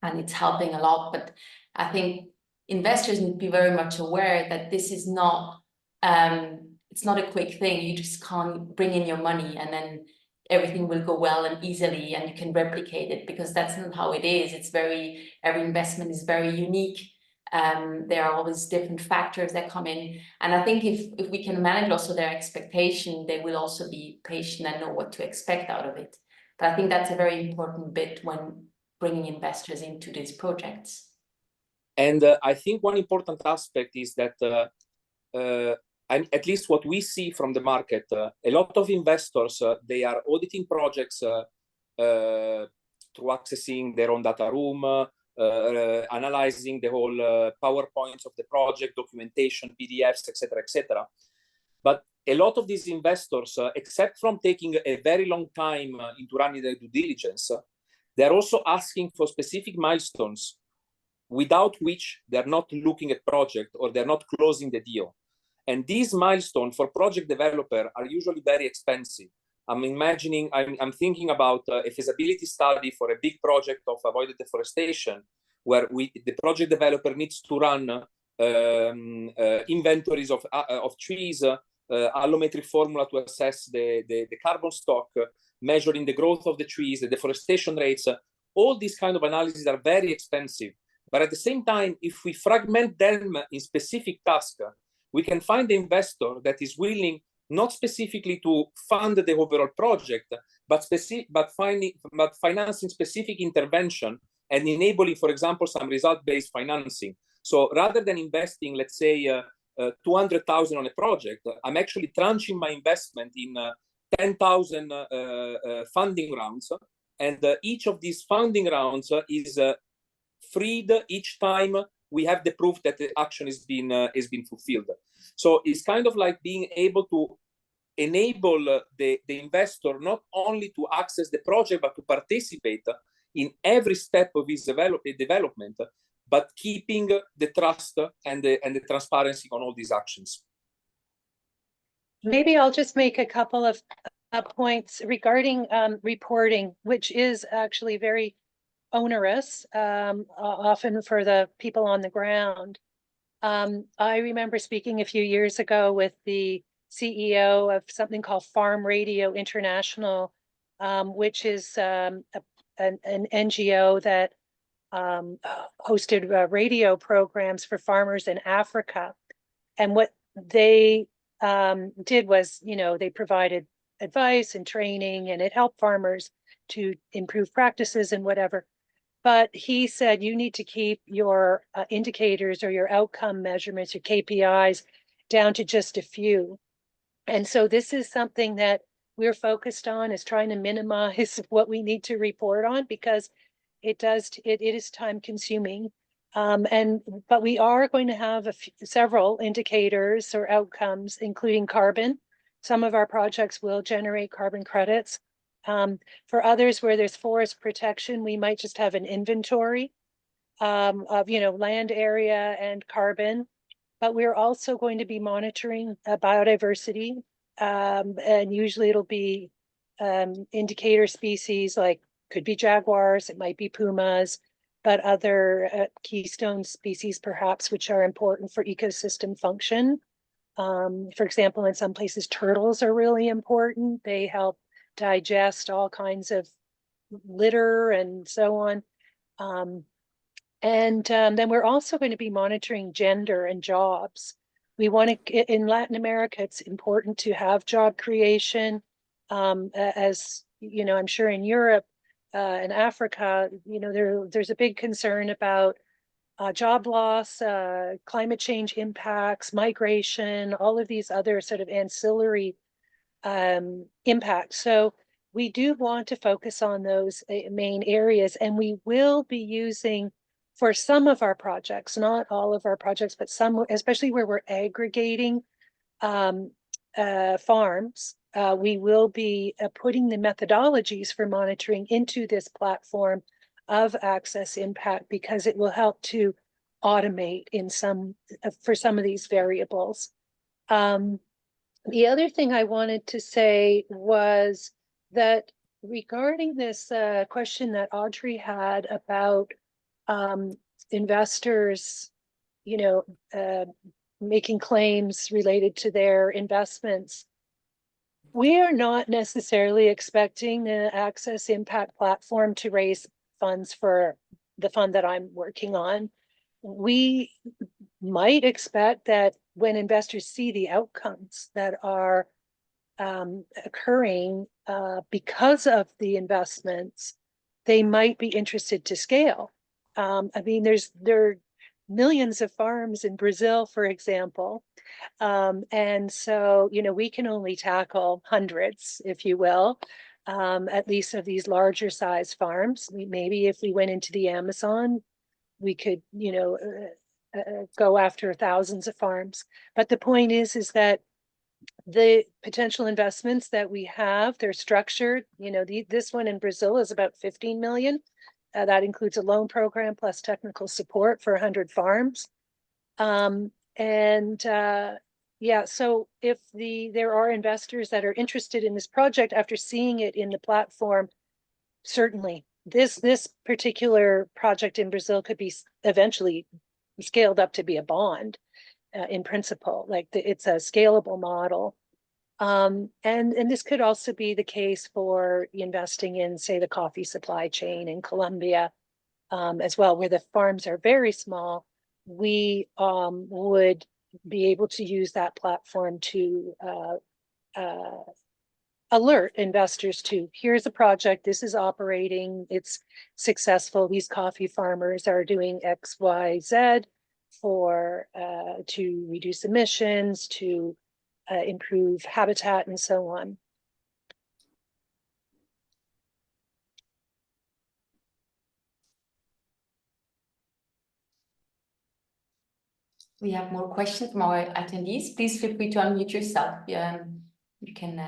and it's helping a lot. But I think investors need to be very much aware that this is not, it's not a quick thing. You just can't bring in your money and then everything will go well and easily and you can replicate it, because that's not how it is. It's every investment is very unique. There are always different factors that come in. And I think if we can manage also their expectation, they will also be patient and know what to expect out of it. But I think that's a very important bit when bringing investors into these projects. And I think one important aspect is that, at least what we see from the market, a lot of investors, they are auditing projects through accessing their own data room, analyzing the whole PowerPoints of the project, documentation, PDFs, etc., etc. But a lot of these investors, except from taking a very long time into running their due diligence, they're also asking for specific milestones without which they're not looking at project or they're not closing the deal. And these milestones for project developer are usually very expensive. I'm thinking about a feasibility study for a big project of avoided deforestation, where the project developer needs to run inventories of trees, allometric formula to assess the carbon stock, measuring the growth of the trees, the deforestation rates. All these kind of analyses are very expensive. But at the same time, if we fragment them in specific tasks, we can find the investor that is willing not specifically to fund the overall project, but financing specific intervention and enabling, for example, some result-based financing. So rather than investing, let's say, 200,000 on a project, I'm actually tranching my investment in 10,000 funding rounds, and each of these funding rounds is freed each time we have the proof that the action has been fulfilled. So it's kind of like being able to enable the investor not only to access the project, but to participate in every step of his development, but keeping the trust and the transparency on all these actions. Maybe I'll just make a couple of points regarding reporting, which is actually very onerous, often for the people on the ground. I remember speaking a few years ago with the CEO of something called Farm Radio International, which is an NGO that hosted radio programs for farmers in Africa. And what they did was, they provided advice and training, and it helped farmers to improve practices and whatever. But he said, you need to keep your indicators or your outcome measurements, your KPIs, down to just a few. And so this is something that we're focused on, is trying to minimize what we need to report on, because it is time consuming. But we are going to have several indicators or outcomes, including carbon. Some of our projects will generate carbon credits. For others where there's forest protection, we might just have an inventory of, land area and carbon. But we're also going to be monitoring biodiversity. And usually it'll be indicator species, like could be jaguars, it might be pumas, but other keystone species perhaps, which are important for ecosystem function. For example, in some places, turtles are really important. They help digest all kinds of litter and so on. Then we're also going to be monitoring gender and jobs. We want to, in Latin America, it's important to have job creation. As you know, I'm sure in Europe and Africa, there's a big concern about job loss, climate change impacts, migration, all of these other sort of ancillary impacts. So we do want to focus on those main areas, and we will be using, for some of our projects, not all of our projects, but some, especially where we're aggregating farms, we will be putting the methodologies for monitoring into this platform of AxessImpact, because it will help to automate in for some of these variables. The other thing I wanted to say was that regarding this question that Audrey had about investors, making claims related to their investments, we are not necessarily expecting the AxessImpact platform to raise funds for the fund that I'm working on. We might expect that when investors see the outcomes that are occurring because of the investments, they might be interested to scale. There are millions of farms in Brazil, for example. And so, we can only tackle hundreds, if you will, at least of these larger size farms. Maybe if we went into the Amazon, we could, go after thousands of farms. But the point is that the potential investments that we have, they're structured. This one in Brazil is about 15 million. That includes a loan program plus technical support for 100 farms. So if there are investors that are interested in this project after seeing it in the platform, certainly this particular project in Brazil could be eventually scaled up to be a bond in principle. Like it's a scalable model. And this could also be the case for investing in, say, the coffee supply chain in Colombia as well, where the farms are very small. We would be able to use that platform to alert investors to, here's a project, this is operating, it's successful, these coffee farmers are doing X, Y, Z. for to reduce emissions, to improve habitat, and so on. We have more questions from our attendees. Please feel free to unmute yourself. You can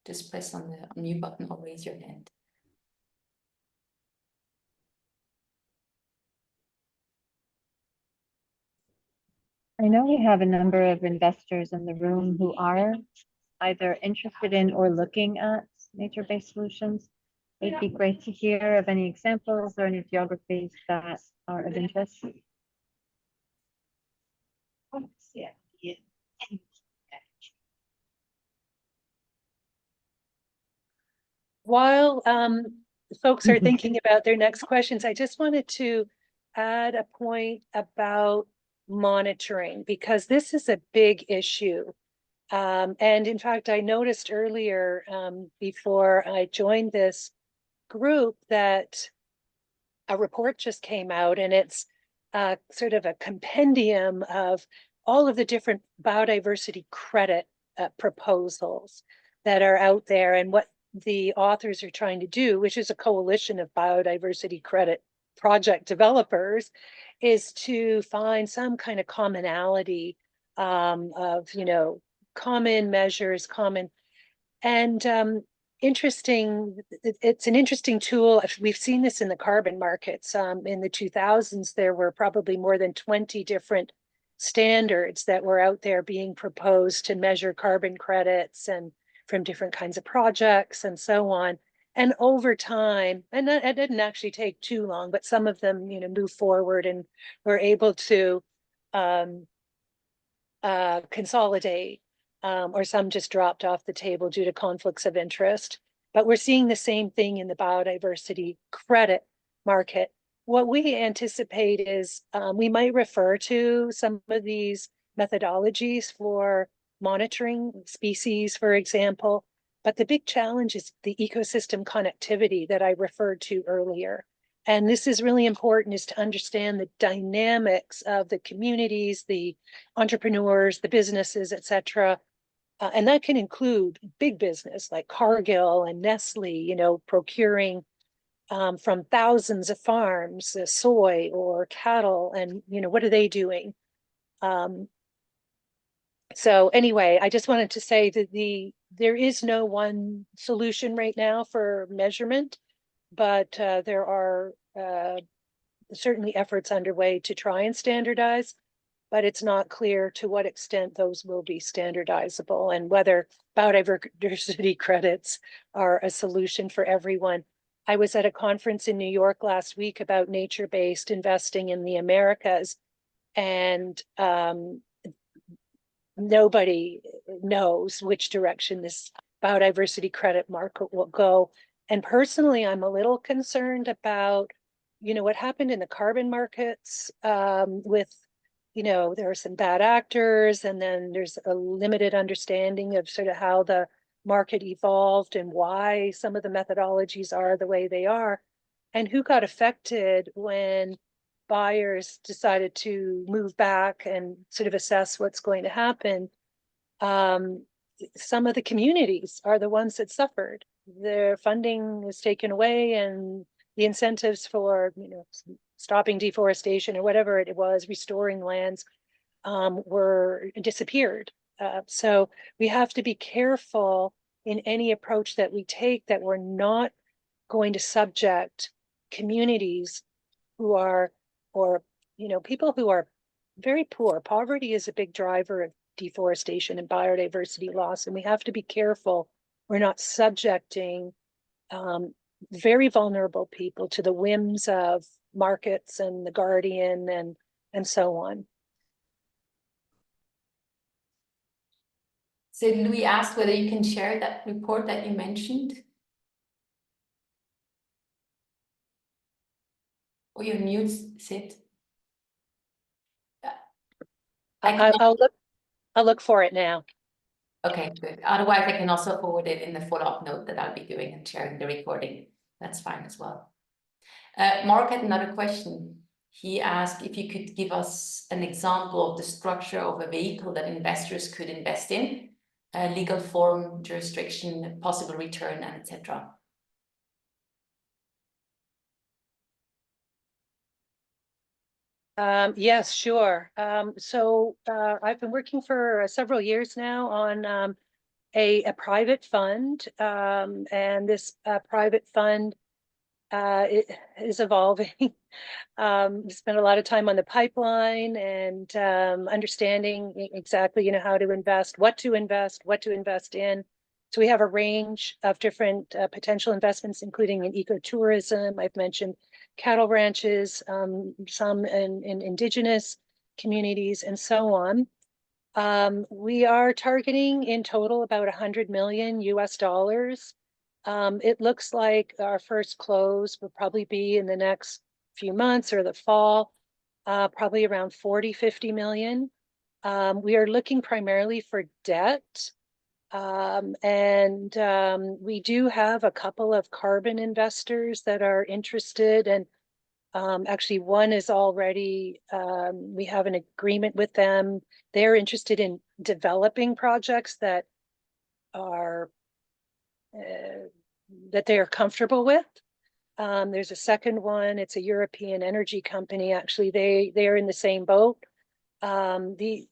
just press on the mute button or raise your hand. I know we have a number of investors in the room who are either interested in or looking at nature-based solutions. It'd be great to hear of any examples or any geographies that are of interest. While folks are thinking about their next questions, I just wanted to add a point about monitoring, because this is a big issue. And in fact, I noticed earlier before I joined this group that a report just came out, and it's sort of a compendium of all of the different biodiversity credit proposals that are out there, and what the authors are trying to do, which is a coalition of biodiversity credit project developers, is to find some kind of commonality of, you know, common measures, interesting. It's an interesting tool. We've seen this in the carbon markets. In the 2000s, there were probably more than 20 different standards that were out there being proposed to measure carbon credits and from different kinds of projects and so on. And over time, and it didn't actually take too long, but some of them, you know, moved forward and were able to consolidate, or some just dropped off the table due to conflicts of interest. But we're seeing the same thing in the biodiversity credit market. What we anticipate is we might refer to some of these methodologies for monitoring species, for example, but the big challenge is the ecosystem connectivity that I referred to earlier. And this is really important, is to understand the dynamics of the communities, the entrepreneurs, the businesses, et cetera. And that can include big business like Cargill and Nestle, you know, procuring from thousands of farms, soy or cattle, and, you know, what are they doing? So anyway, I just wanted to say that there is no one solution right now for measurement, but there are certainly efforts underway to try and standardize, but it's not clear to what extent those will be standardizable and whether biodiversity credits are a solution for everyone. I was at a conference in New York last week about nature-based investing in the Americas, and nobody knows which direction this biodiversity credit market will go. And personally, I'm a little concerned about, you know, what happened in the carbon markets with, you know, there are some bad actors, and then there's a limited understanding of sort of how the market evolved and why some of the methodologies are the way they are, and who got affected when buyers decided to move back and sort of assess what's going to happen. Some of the communities are the ones that suffered. Their funding was taken away, and the incentives for, you know, stopping deforestation or whatever it was, restoring lands, were disappeared. So we have to be careful in any approach that we take that we're not going to subject communities who are, or, you know, people who are very poor. Poverty is a big driver of deforestation and biodiversity loss, and we have to be careful we're not subjecting very vulnerable people to the whims of markets and the Guardian and so on. So Louis asked whether you can share that report that you mentioned. Or your mute, Sid. I'll look for it now. Okay, good. Otherwise, I can also forward it in the follow-up note that I'll be doing and sharing the recording. That's fine as well. Mark had another question. He asked if you could give us an example of the structure of a vehicle that investors could invest in, legal form, jurisdiction, possible return, and etc. Yes, sure. I've been working for several years now on a private fund, and this private fund it is evolving. We spent a lot of time on the pipeline and understanding exactly, how to invest, what to invest in. So we have a range of different potential investments, including in ecotourism. I've mentioned cattle ranches, some in indigenous communities, and so on. We are targeting in total about $100 million US. It looks like our first close will probably be in the next few months or the fall, probably around 40-50 million. We are looking primarily for debt. We do have a couple of carbon investors that are interested, and actually one is already, we have an agreement with them. They're interested in developing projects that are that they are comfortable with. There's a second one. It's a European energy company. Actually, they are in the same boat. The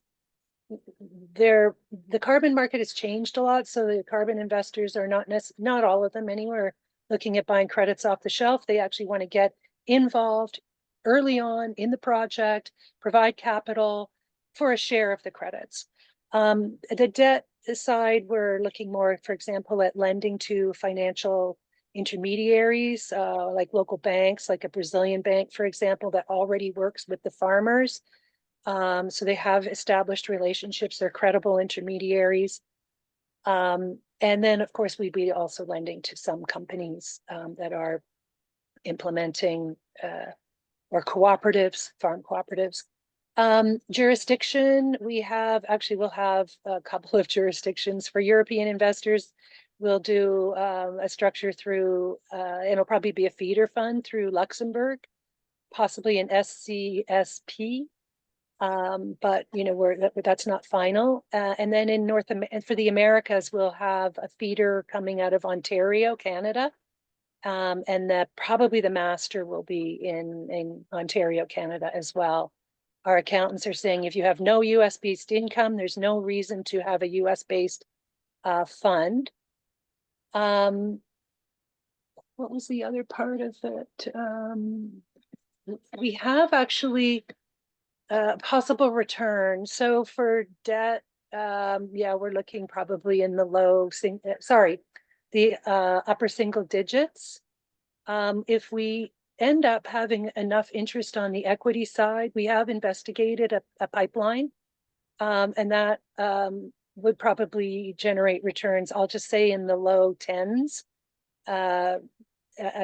carbon market has changed a lot, so the carbon investors are not all of them anywhere looking at buying credits off the shelf. They actually want to get involved early on in the project, provide capital for a share of the credits. The debt side, we're looking more, for example, at lending to financial intermediaries, like local banks, like a Brazilian bank, for example, that already works with the farmers. So they have established relationships, they're credible intermediaries. And then, of course, we'd be also lending to some companies that are implementing or cooperatives, farm cooperatives. Jurisdiction, we'll have a couple of jurisdictions for European investors. We'll do a structure through, it'll probably be a feeder fund through Luxembourg, possibly an SCSP. But that's not final. And then in for the Americas, we'll have a feeder coming out of Ontario, Canada. And that probably the master will be in Ontario, Canada as well. Our accountants are saying if you have no US-based income, there's no reason to have a US-based fund. What was the other part of it? We have actually possible return. So for debt, we're looking probably in the upper single digits. If we end up having enough interest on the equity side, we have investigated a pipeline, and that would probably generate returns, I'll just say in the low tens. I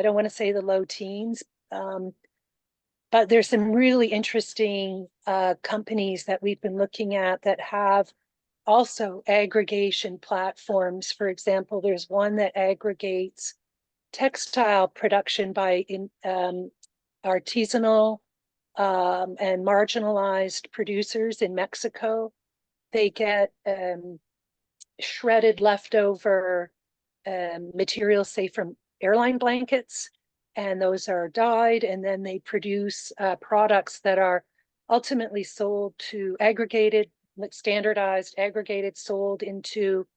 don't want to say the low teens, but there's some really interesting companies that we've been looking at that have also aggregation platforms. For example, there's one that aggregates textile production by artisanal and marginalized producers in Mexico. They get shredded leftover materials, say from airline blankets, and those are dyed, and then they produce products that are ultimately sold to standardized, aggregated, sold into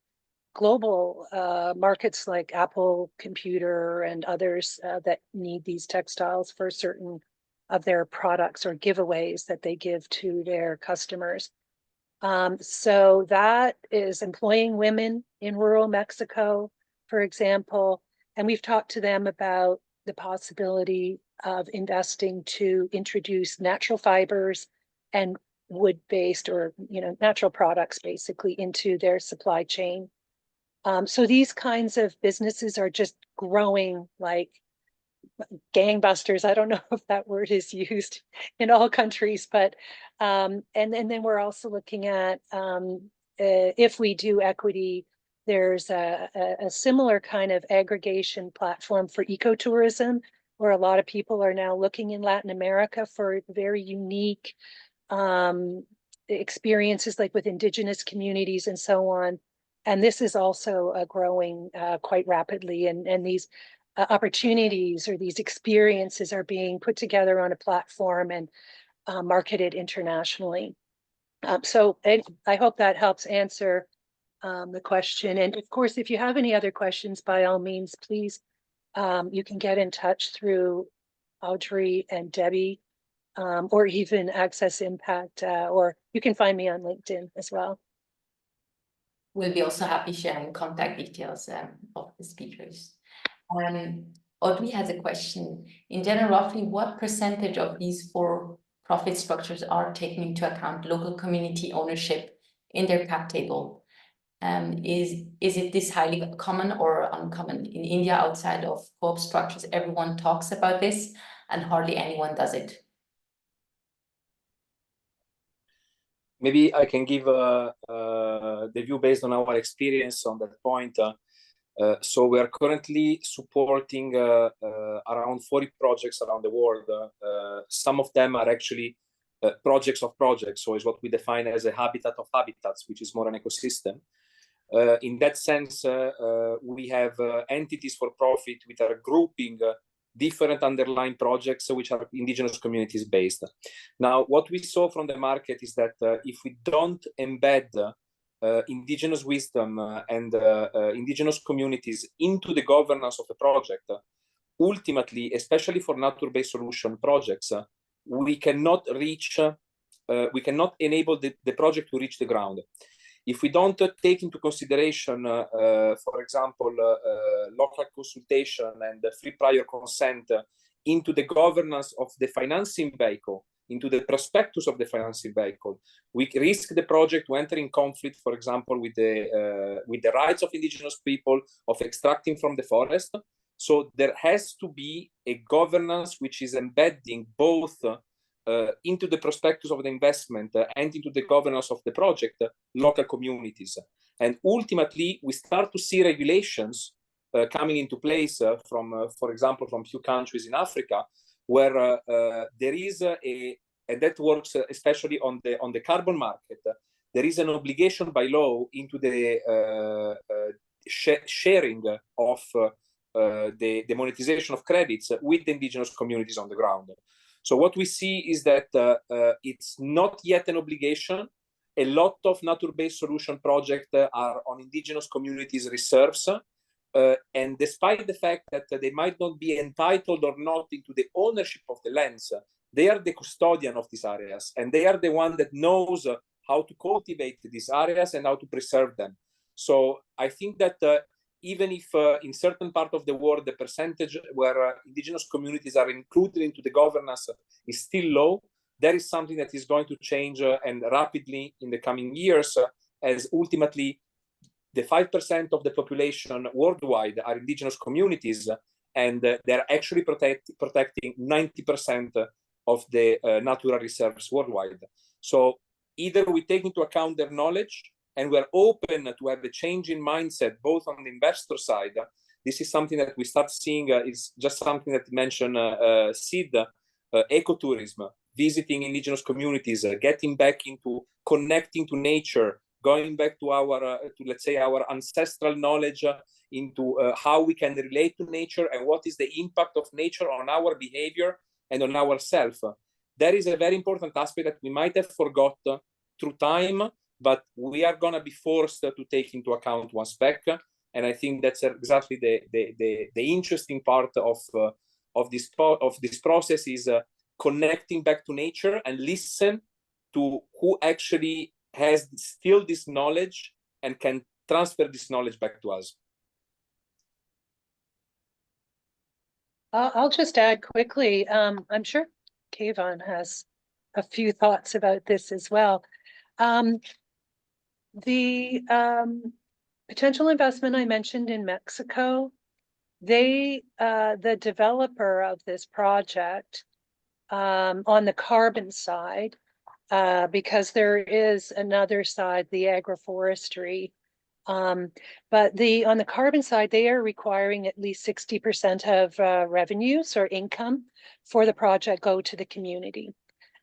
global markets like Apple Computer and others that need these textiles for certain of their products or giveaways that they give to their customers. So that is employing women in rural Mexico, for example, and we've talked to them about the possibility of investing to introduce natural fibers and wood-based or natural products basically into their supply chain. So these kinds of businesses are just growing like gangbusters. I don't know if that word is used in all countries, but and then we're also looking at if we do equity, there's a similar kind of aggregation platform for ecotourism where a lot of people are now looking in Latin America for very unique experiences, like with indigenous communities and so on. And this is also growing quite rapidly, and these opportunities or these experiences are being put together on a platform and marketed internationally. So I hope that helps answer the question. And of course, if you have any other questions, by all means, please, you can get in touch through Audrey and Debbie, or even AxessImpact, or you can find me on LinkedIn as well. We'll be also happy sharing contact details of the speakers. Audrey has a question. In general, roughly what percentage of these for-profit structures are taking into account local community ownership in their cap table? Is it this highly common or uncommon? In India, outside of co-op structures, everyone talks about this and hardly anyone does it. Maybe I can give the view based on our experience on that point. So we are currently supporting around 40 projects around the world. Some of them are actually projects of projects, so it's what we define as a habitat of habitats, which is more an ecosystem. In that sense, we have entities for profit which are grouping different underlying projects which are indigenous communities based. Now, what we saw from the market is that if we don't embed indigenous wisdom and indigenous communities into the governance of the project, ultimately, especially for nature-based solution projects, we cannot enable the project to reach the ground. If we don't take into consideration, for example, local consultation and free prior consent into the governance of the financing vehicle, into the prospectus of the financing vehicle, we risk the project to enter in conflict, for example, with the rights of indigenous people of extracting from the forest. So there has to be a governance which is embedding both into the prospectus of the investment and into the governance of the project, local communities. And ultimately, we start to see regulations coming into place from, for example, from few countries in Africa, where there is and that works especially on the carbon market, there is an obligation by law into the sharing of the monetization of credits with the indigenous communities on the ground. So what we see is that it's not yet an obligation. A lot of nature-based solution projects are on indigenous communities reserves. And despite the fact that they might not be entitled or not into the ownership of the lands, they are the custodian of these areas. And they are the one that knows how to cultivate these areas and how to preserve them. So I think that even if in certain part of the world, the percentage where indigenous communities are included into the governance is still low, there is something that is going to change and rapidly in the coming years, as ultimately the 5% of the population worldwide are indigenous communities, and they're actually protecting 90% of the natural reserves worldwide. So either we take into account their knowledge, and we're open to have a change in mindset, both on the investor side. This is something that we start seeing, is just something that mentioned Sid, ecotourism, visiting indigenous communities, getting back into connecting to nature, going back to our, let's say, our ancestral knowledge into how we can relate to nature and what is the impact of nature on our behavior and on ourselves. That is a very important aspect that we might have forgot through time, but we are going to be forced to take into account once back. And I think that's exactly the interesting part of this process is connecting back to nature and listen to who actually has still this knowledge and can transfer this knowledge back to us. I'll just add quickly, I'm sure Kayvon has a few thoughts about this as well. The potential investment I mentioned in Mexico, the developer of this project on the carbon side, because there is another side, the agroforestry, But on the carbon side, they are requiring at least 60% of revenues or income for the project go to the community.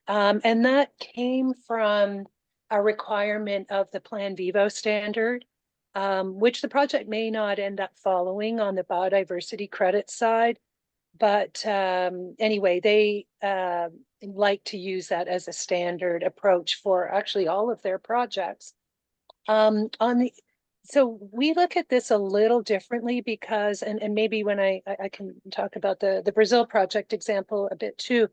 And that came from a requirement of the Plan Vivo standard, which the project may not end up following on the biodiversity credit side. But anyway, they like to use that as a standard approach for actually all of their projects. So we look at this a little differently because, and maybe when I can talk about the Brazil project example a bit too,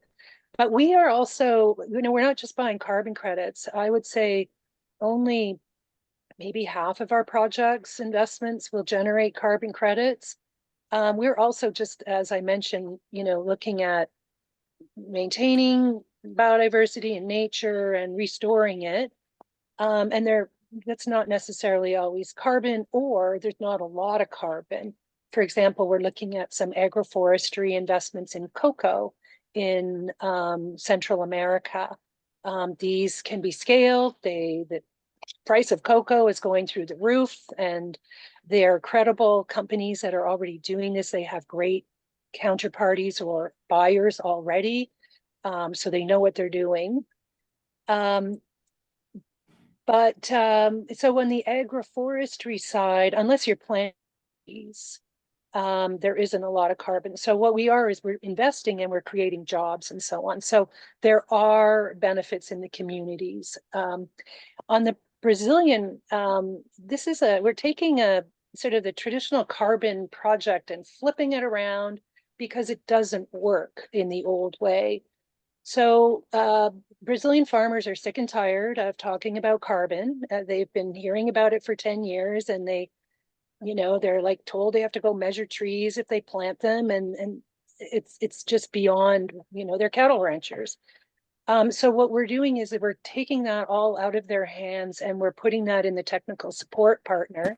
but we are also, we're not just buying carbon credits. I would say only maybe half of our projects investments will generate carbon credits. We're also just, as I mentioned, looking at maintaining biodiversity and nature and restoring it. And that's not necessarily always carbon, or there's not a lot of carbon. For example, we're looking at some agroforestry investments in cocoa in Central America. These can be scaled. The price of cocoa is going through the roof, and they're credible companies that are already doing this. They have great counterparties or buyers already, so they know what they're doing. But so on the agroforestry side, unless you're planting trees, there isn't a lot of carbon. So what we are is we're investing and we're creating jobs and so on. So there are benefits in the communities. On the Brazilian, we're taking a sort of the traditional carbon project and flipping it around because it doesn't work in the old way. So Brazilian farmers are sick and tired of talking about carbon. They've been hearing about it for 10 years, and they're like told they have to go measure trees if they plant them, and it's just beyond, they're cattle ranchers. So what we're doing is that we're taking that all out of their hands and we're putting that in the technical support partner.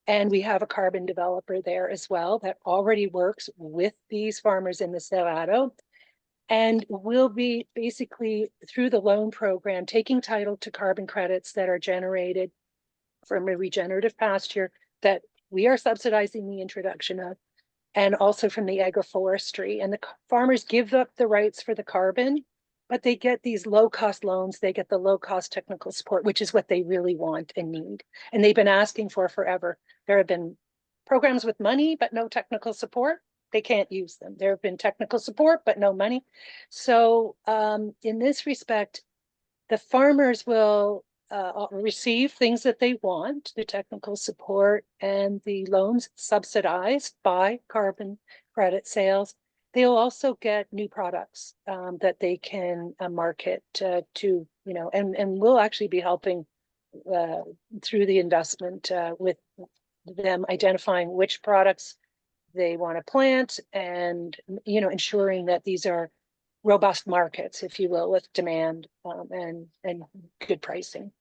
And we have a carbon developer there as well that already works with these farmers in the Cerrado. And we'll be basically, through the loan program, taking title to carbon credits that are generated from a regenerative pasture that we are subsidizing the introduction of, and also from the agroforestry. And the farmers give up the rights for the carbon, but they get these low-cost loans. They get the low-cost technical support, which is what they really want and need. And they've been asking for forever. There have been programs with money, but no technical support. They can't use them. There have been technical support, but no money. So in this respect, the farmers will receive things that they want, the technical support and the loans subsidized by carbon credit sales. They'll also get new products that they can market to, and we'll actually be helping through the investment with them identifying which products they want to plant and, ensuring that these are robust markets, if you will, with demand and good pricing.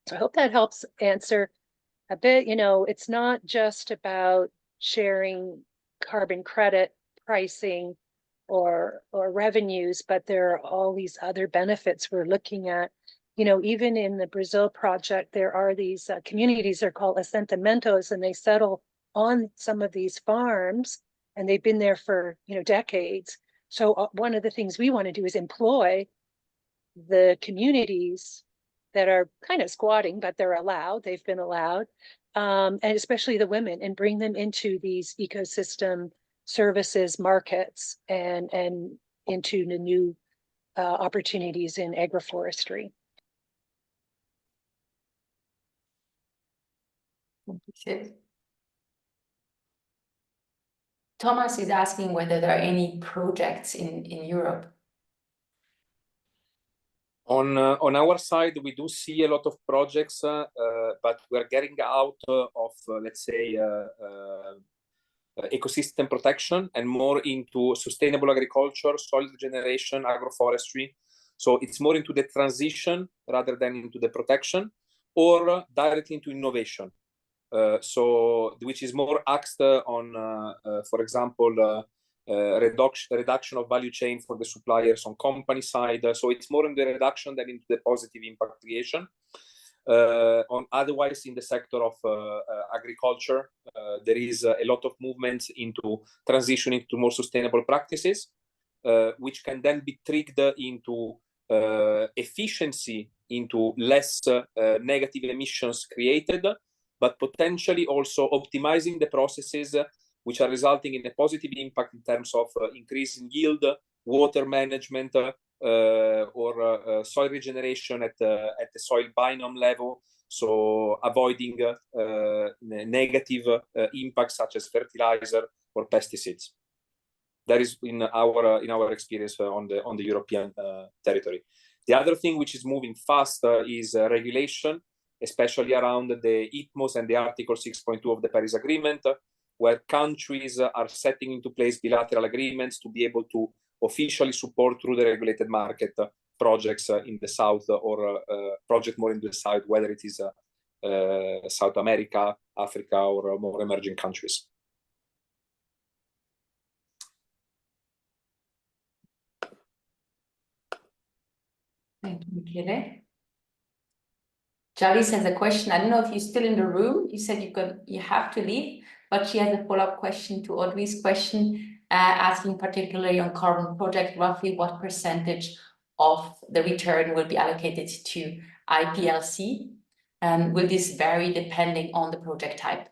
So I hope that helps answer a bit. It's not just about sharing carbon credit pricing or revenues, but there are all these other benefits we're looking at. Even in the Brazil project, there are these communities, they're called assentamentos, and they settle on some of these farms, and they've been there for decades. So one of the things we want to do is employ the communities that are kind of squatting, but they've been allowed, and especially the women, and bring them into these ecosystem services markets and into the new opportunities in agroforestry. Thomas is asking whether there are any projects in Europe. On our side, we do see a lot of projects, but we're getting out of, let's say, ecosystem protection and more into sustainable agriculture, soil regeneration, agroforestry. So it's more into the transition rather than into the protection, or directly into innovation. So which is more axed on, for example, reduction of value chain for the suppliers on company side. So it's more in the reduction than into the positive impact creation. Otherwise, in the sector of agriculture, there is a lot of movement into transitioning to more sustainable practices, which can then be triggered into efficiency, into less negative emissions created, but potentially also optimizing the processes which are resulting in a positive impact in terms of increasing yield, water management, or soil regeneration at the soil biome level. So avoiding negative impacts such as fertilizer or pesticides. That is in our experience on the European territory. The other thing which is moving fast is regulation, especially around the ITMOS and the Article 6.2 of the Paris Agreement, where countries are setting into place bilateral agreements to be able to officially support through the regulated market projects in the south, or project more in the south, whether it is South America, Africa, or more emerging countries. Thank you, Michele. Jalis has a question. I don't know if you're still in the room. You said you have to leave, but she has a follow-up question to Audrey's question, asking particularly on carbon project, roughly what percentage of the return will be allocated to IPLC? And will this vary depending on the project type?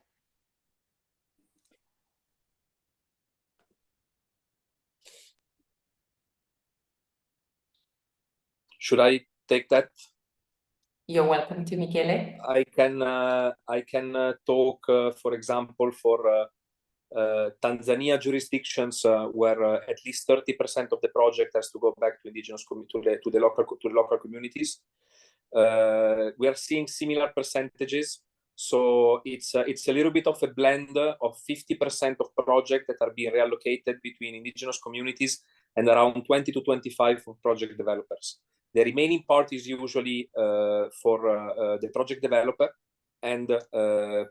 Should I take that? You're welcome to, Michele. I can talk, for example, for Tanzania jurisdictions where at least 30% of the project has to go back to indigenous to the local communities. We are seeing similar percentages, so it's a little bit of a blend of 50% of projects that are being reallocated between indigenous communities and around 20 to 25 for project developers. The remaining part is usually for the project developer and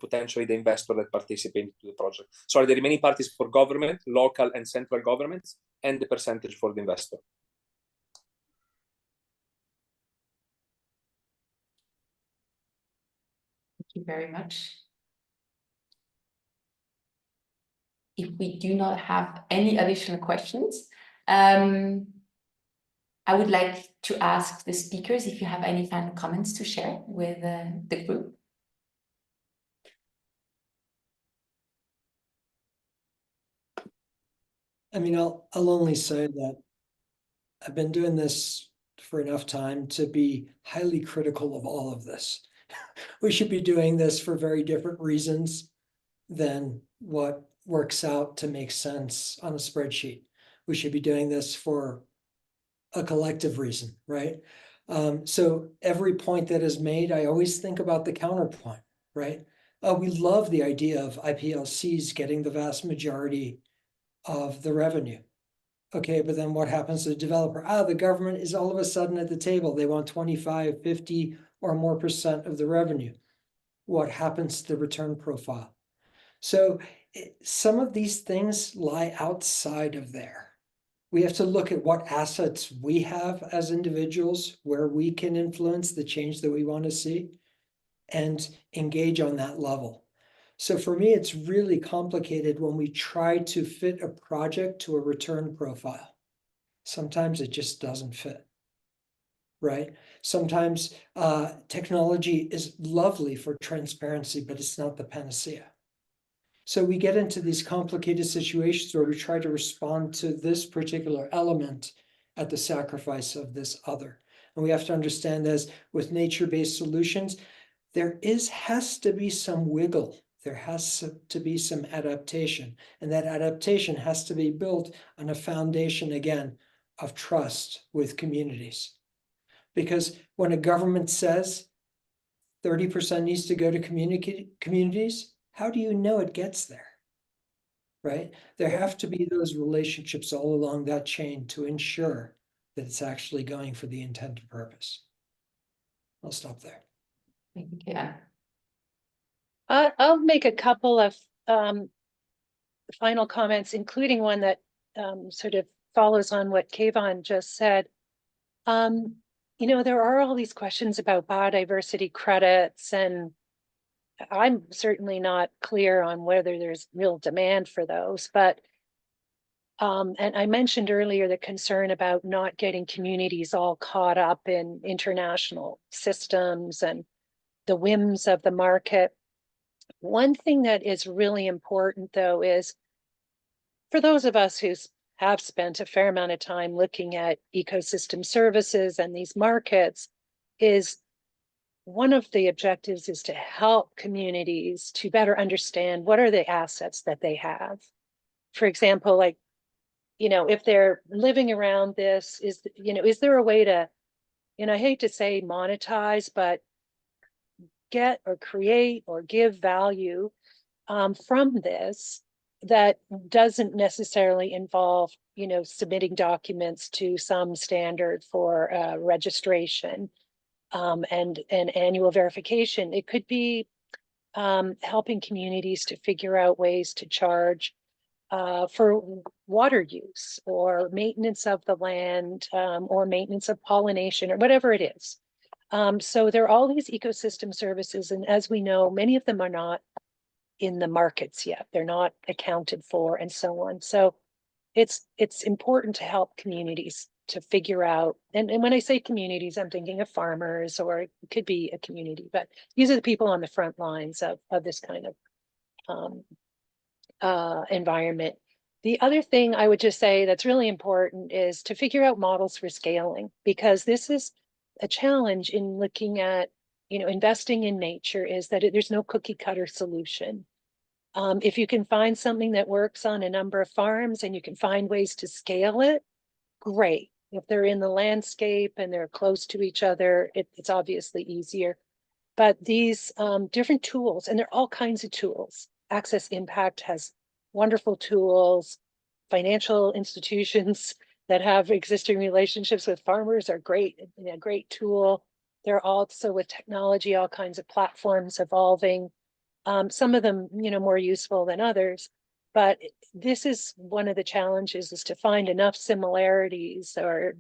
potentially the investor that participates in the project. Sorry, the remaining part is for government, local and central governments, and the percentage for the investor. Thank you very much. If we do not have any additional questions, I would like to ask the speakers if you have any final comments to share with the group. I mean, I'll only say that I've been doing this for enough time to be highly critical of all of this. We should be doing this for very different reasons than what works out to make sense on a spreadsheet. We should be doing this for a collective reason, right? So every point that is made, I always think about the counterpoint, right? We love the idea of IPLCs getting the vast majority of the revenue. Okay, but then what happens to the developer? The government is all of a sudden at the table. They want 25, 50 or more % of the revenue. What happens to the return profile? So some of these things lie outside of there. We have to look at what assets we have as individuals, where we can influence the change that we want to see, and engage on that level. So for me, it's really complicated when we try to fit a project to a return profile. Sometimes it just doesn't fit, right? Sometimes technology is lovely for transparency, but it's not the panacea. So we get into these complicated situations where we try to respond to this particular element at the sacrifice of this other. And we have to understand that with nature-based solutions, there has to be some wiggle. There has to be some adaptation. And that adaptation has to be built on a foundation, again, of trust with communities. Because when a government says 30% needs to go to communities, how do you know it gets there, right? There have to be those relationships all along that chain to ensure that it's actually going for the intended purpose. I'll stop there. Thank you. I'll make a couple of final comments, including one that sort of follows on what Kayvon just said. you know, there are all these questions about biodiversity credits, and I'm certainly not clear on whether there's real demand for those, but and I mentioned earlier the concern about not getting communities all caught up in international systems and the whims of the market. One thing that is really important, though, is for those of us who have spent a fair amount of time looking at ecosystem services and these markets, is one of the objectives is to help communities to better understand what are the assets that they have. For example, like, you know, if they're living around this, is there a way to, and I hate to say monetize, but get or create or give value from this that doesn't necessarily involve, you know, submitting documents to some standard for registration and annual verification. It could be helping communities to figure out ways to charge for water use or maintenance of the land or maintenance of pollination or whatever it is. So there are all these ecosystem services, and as we know, many of them are not in the markets yet. They're not accounted for and so on. So it's important to help communities to figure out, and when I say communities, I'm thinking of farmers, or it could be a community, but these are the people on the front lines of this kind of environment. The other thing I would just say that's really important is to figure out models for scaling, because this is a challenge in looking at, you know, investing in nature, is that there's no cookie cutter solution. If you can find something that works on a number of farms and you can find ways to scale it, great. If they're in the landscape and they're close to each other, it's obviously easier. But these different tools, and there are all kinds of tools. AxessImpact has wonderful tools. Financial institutions that have existing relationships with farmers are great, a great tool. There are also, with technology, all kinds of platforms evolving. Some of them, you know, more useful than others. But this is one of the challenges, is to find enough similarities, or,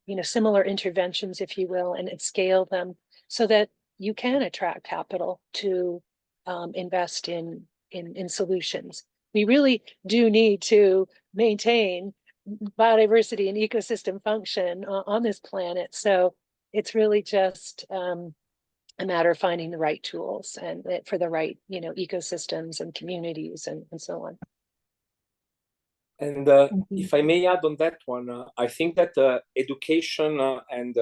you know, similar interventions, if you will, and scale them so that you can attract capital to invest in solutions. We really do need to maintain biodiversity and ecosystem function on this planet. So it's really just a matter of finding the right tools and for the right, you know, ecosystems and communities and so on. And if I may add on that one, I think that education and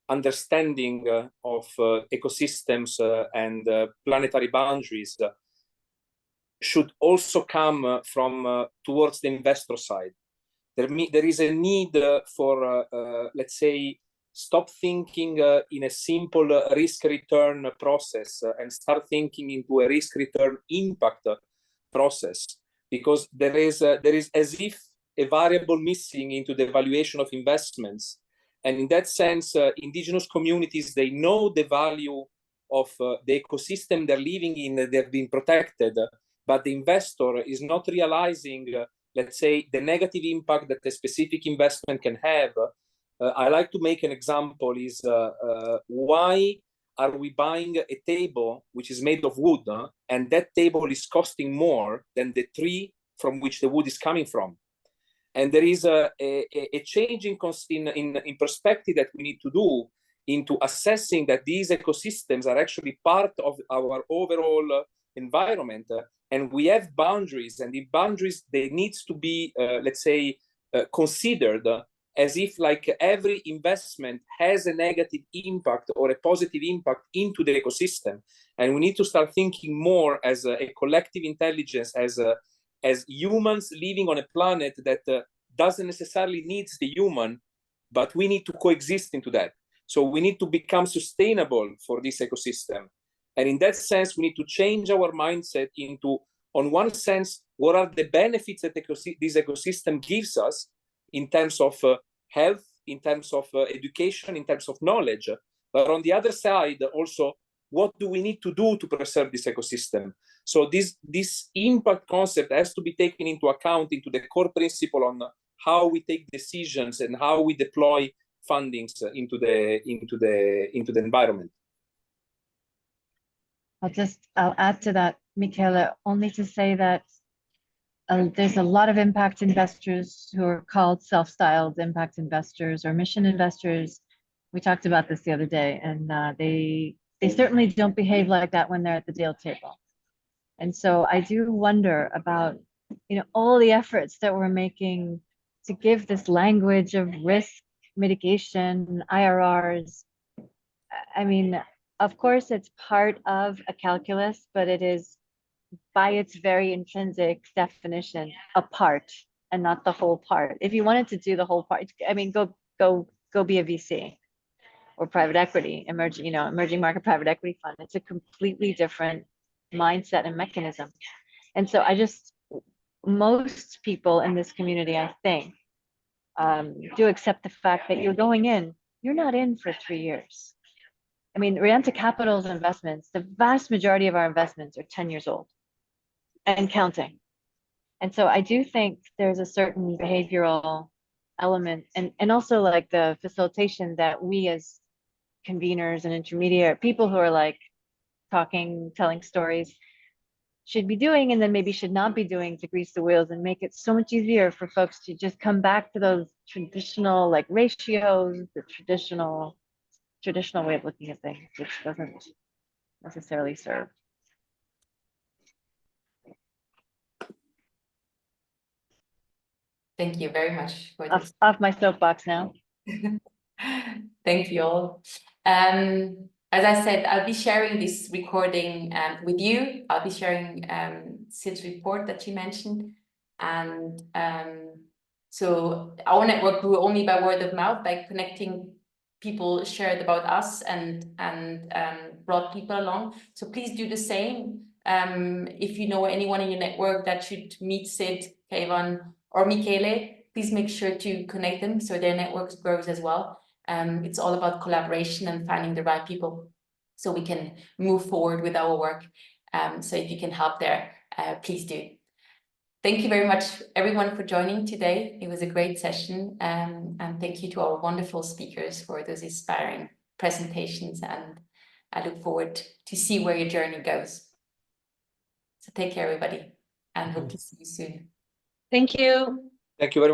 understanding of ecosystems and planetary boundaries should also come from towards the investor side. There is a need for, let's say, stop thinking in a simple risk-return process and start thinking into a risk-return impact process, because there is as if a variable missing into the valuation of investments. And in that sense, indigenous communities, they know the value of the ecosystem they're living in, they've been protected, but the investor is not realizing, let's say, the negative impact that a specific investment can have. I like to make an example is why are we buying a table which is made of wood, and that table is costing more than the tree from which the wood is coming from? And there is a change in perspective that we need to do into assessing that these ecosystems are actually part of our overall environment, and we have boundaries, and the boundaries, they needs to be, let's say, considered as if like every investment has a negative impact or a positive impact into the ecosystem. And we need to start thinking more as a collective intelligence, as humans living on a planet that doesn't necessarily need the human, but we need to coexist into that. So we need to become sustainable for this ecosystem. And in that sense, we need to change our mindset into, on one sense, what are the benefits that this ecosystem gives us in terms of health, in terms of education, in terms of knowledge. But on the other side, also, what do we need to do to preserve this ecosystem? So this impact concept has to be taken into account into the core principle on how we take decisions and how we deploy fundings into the environment. I'll add to that, Michele, only to say that there's a lot of impact investors who are called self-styled impact investors or mission investors. We talked about this the other day, and they certainly don't behave like that when they're at the deal table. And so I do wonder about, all the efforts that we're making to give this language of risk mitigation, IRRs. I mean, of course, it's part of a calculus, but it is by its very intrinsic definition a part and not the whole part. If you wanted to do the whole part, I mean, go be a VC or private equity, emerging market private equity fund. It's a completely different mindset and mechanism. And so most people in this community, I think, do accept the fact that you're going in, you're not in for 3 years. I mean, Rianta Capital's investments, the vast majority of our investments are 10 years old and counting. And so I do think there's a certain behavioral element and also like the facilitation that we as conveners and intermediate people who are like talking, telling stories should be doing, and then maybe should not be doing to grease the wheels and make it so much easier for folks to just come back to those traditional like ratios, the traditional way of looking at things, which doesn't necessarily serve. Thank you very much for this. Off my soapbox now. Thank you all. As I said, I'll be sharing this recording with you. I'll be sharing Sid's report that you mentioned. And so our network grew only by word of mouth, by connecting people shared about us and brought people along. So please do the same. If you know anyone in your network that should meet Sid, Keivan, or Michele, please make sure to connect them so their network grows as well. It's all about collaboration and finding the right people so we can move forward with our work. So if you can help there, please do. Thank you very much, everyone, for joining today. It was a great session. And thank you to our wonderful speakers for those inspiring presentations. And I look forward to see where your journey goes. So take care, everybody, and hope to see you soon. Thank you. Thank you very much.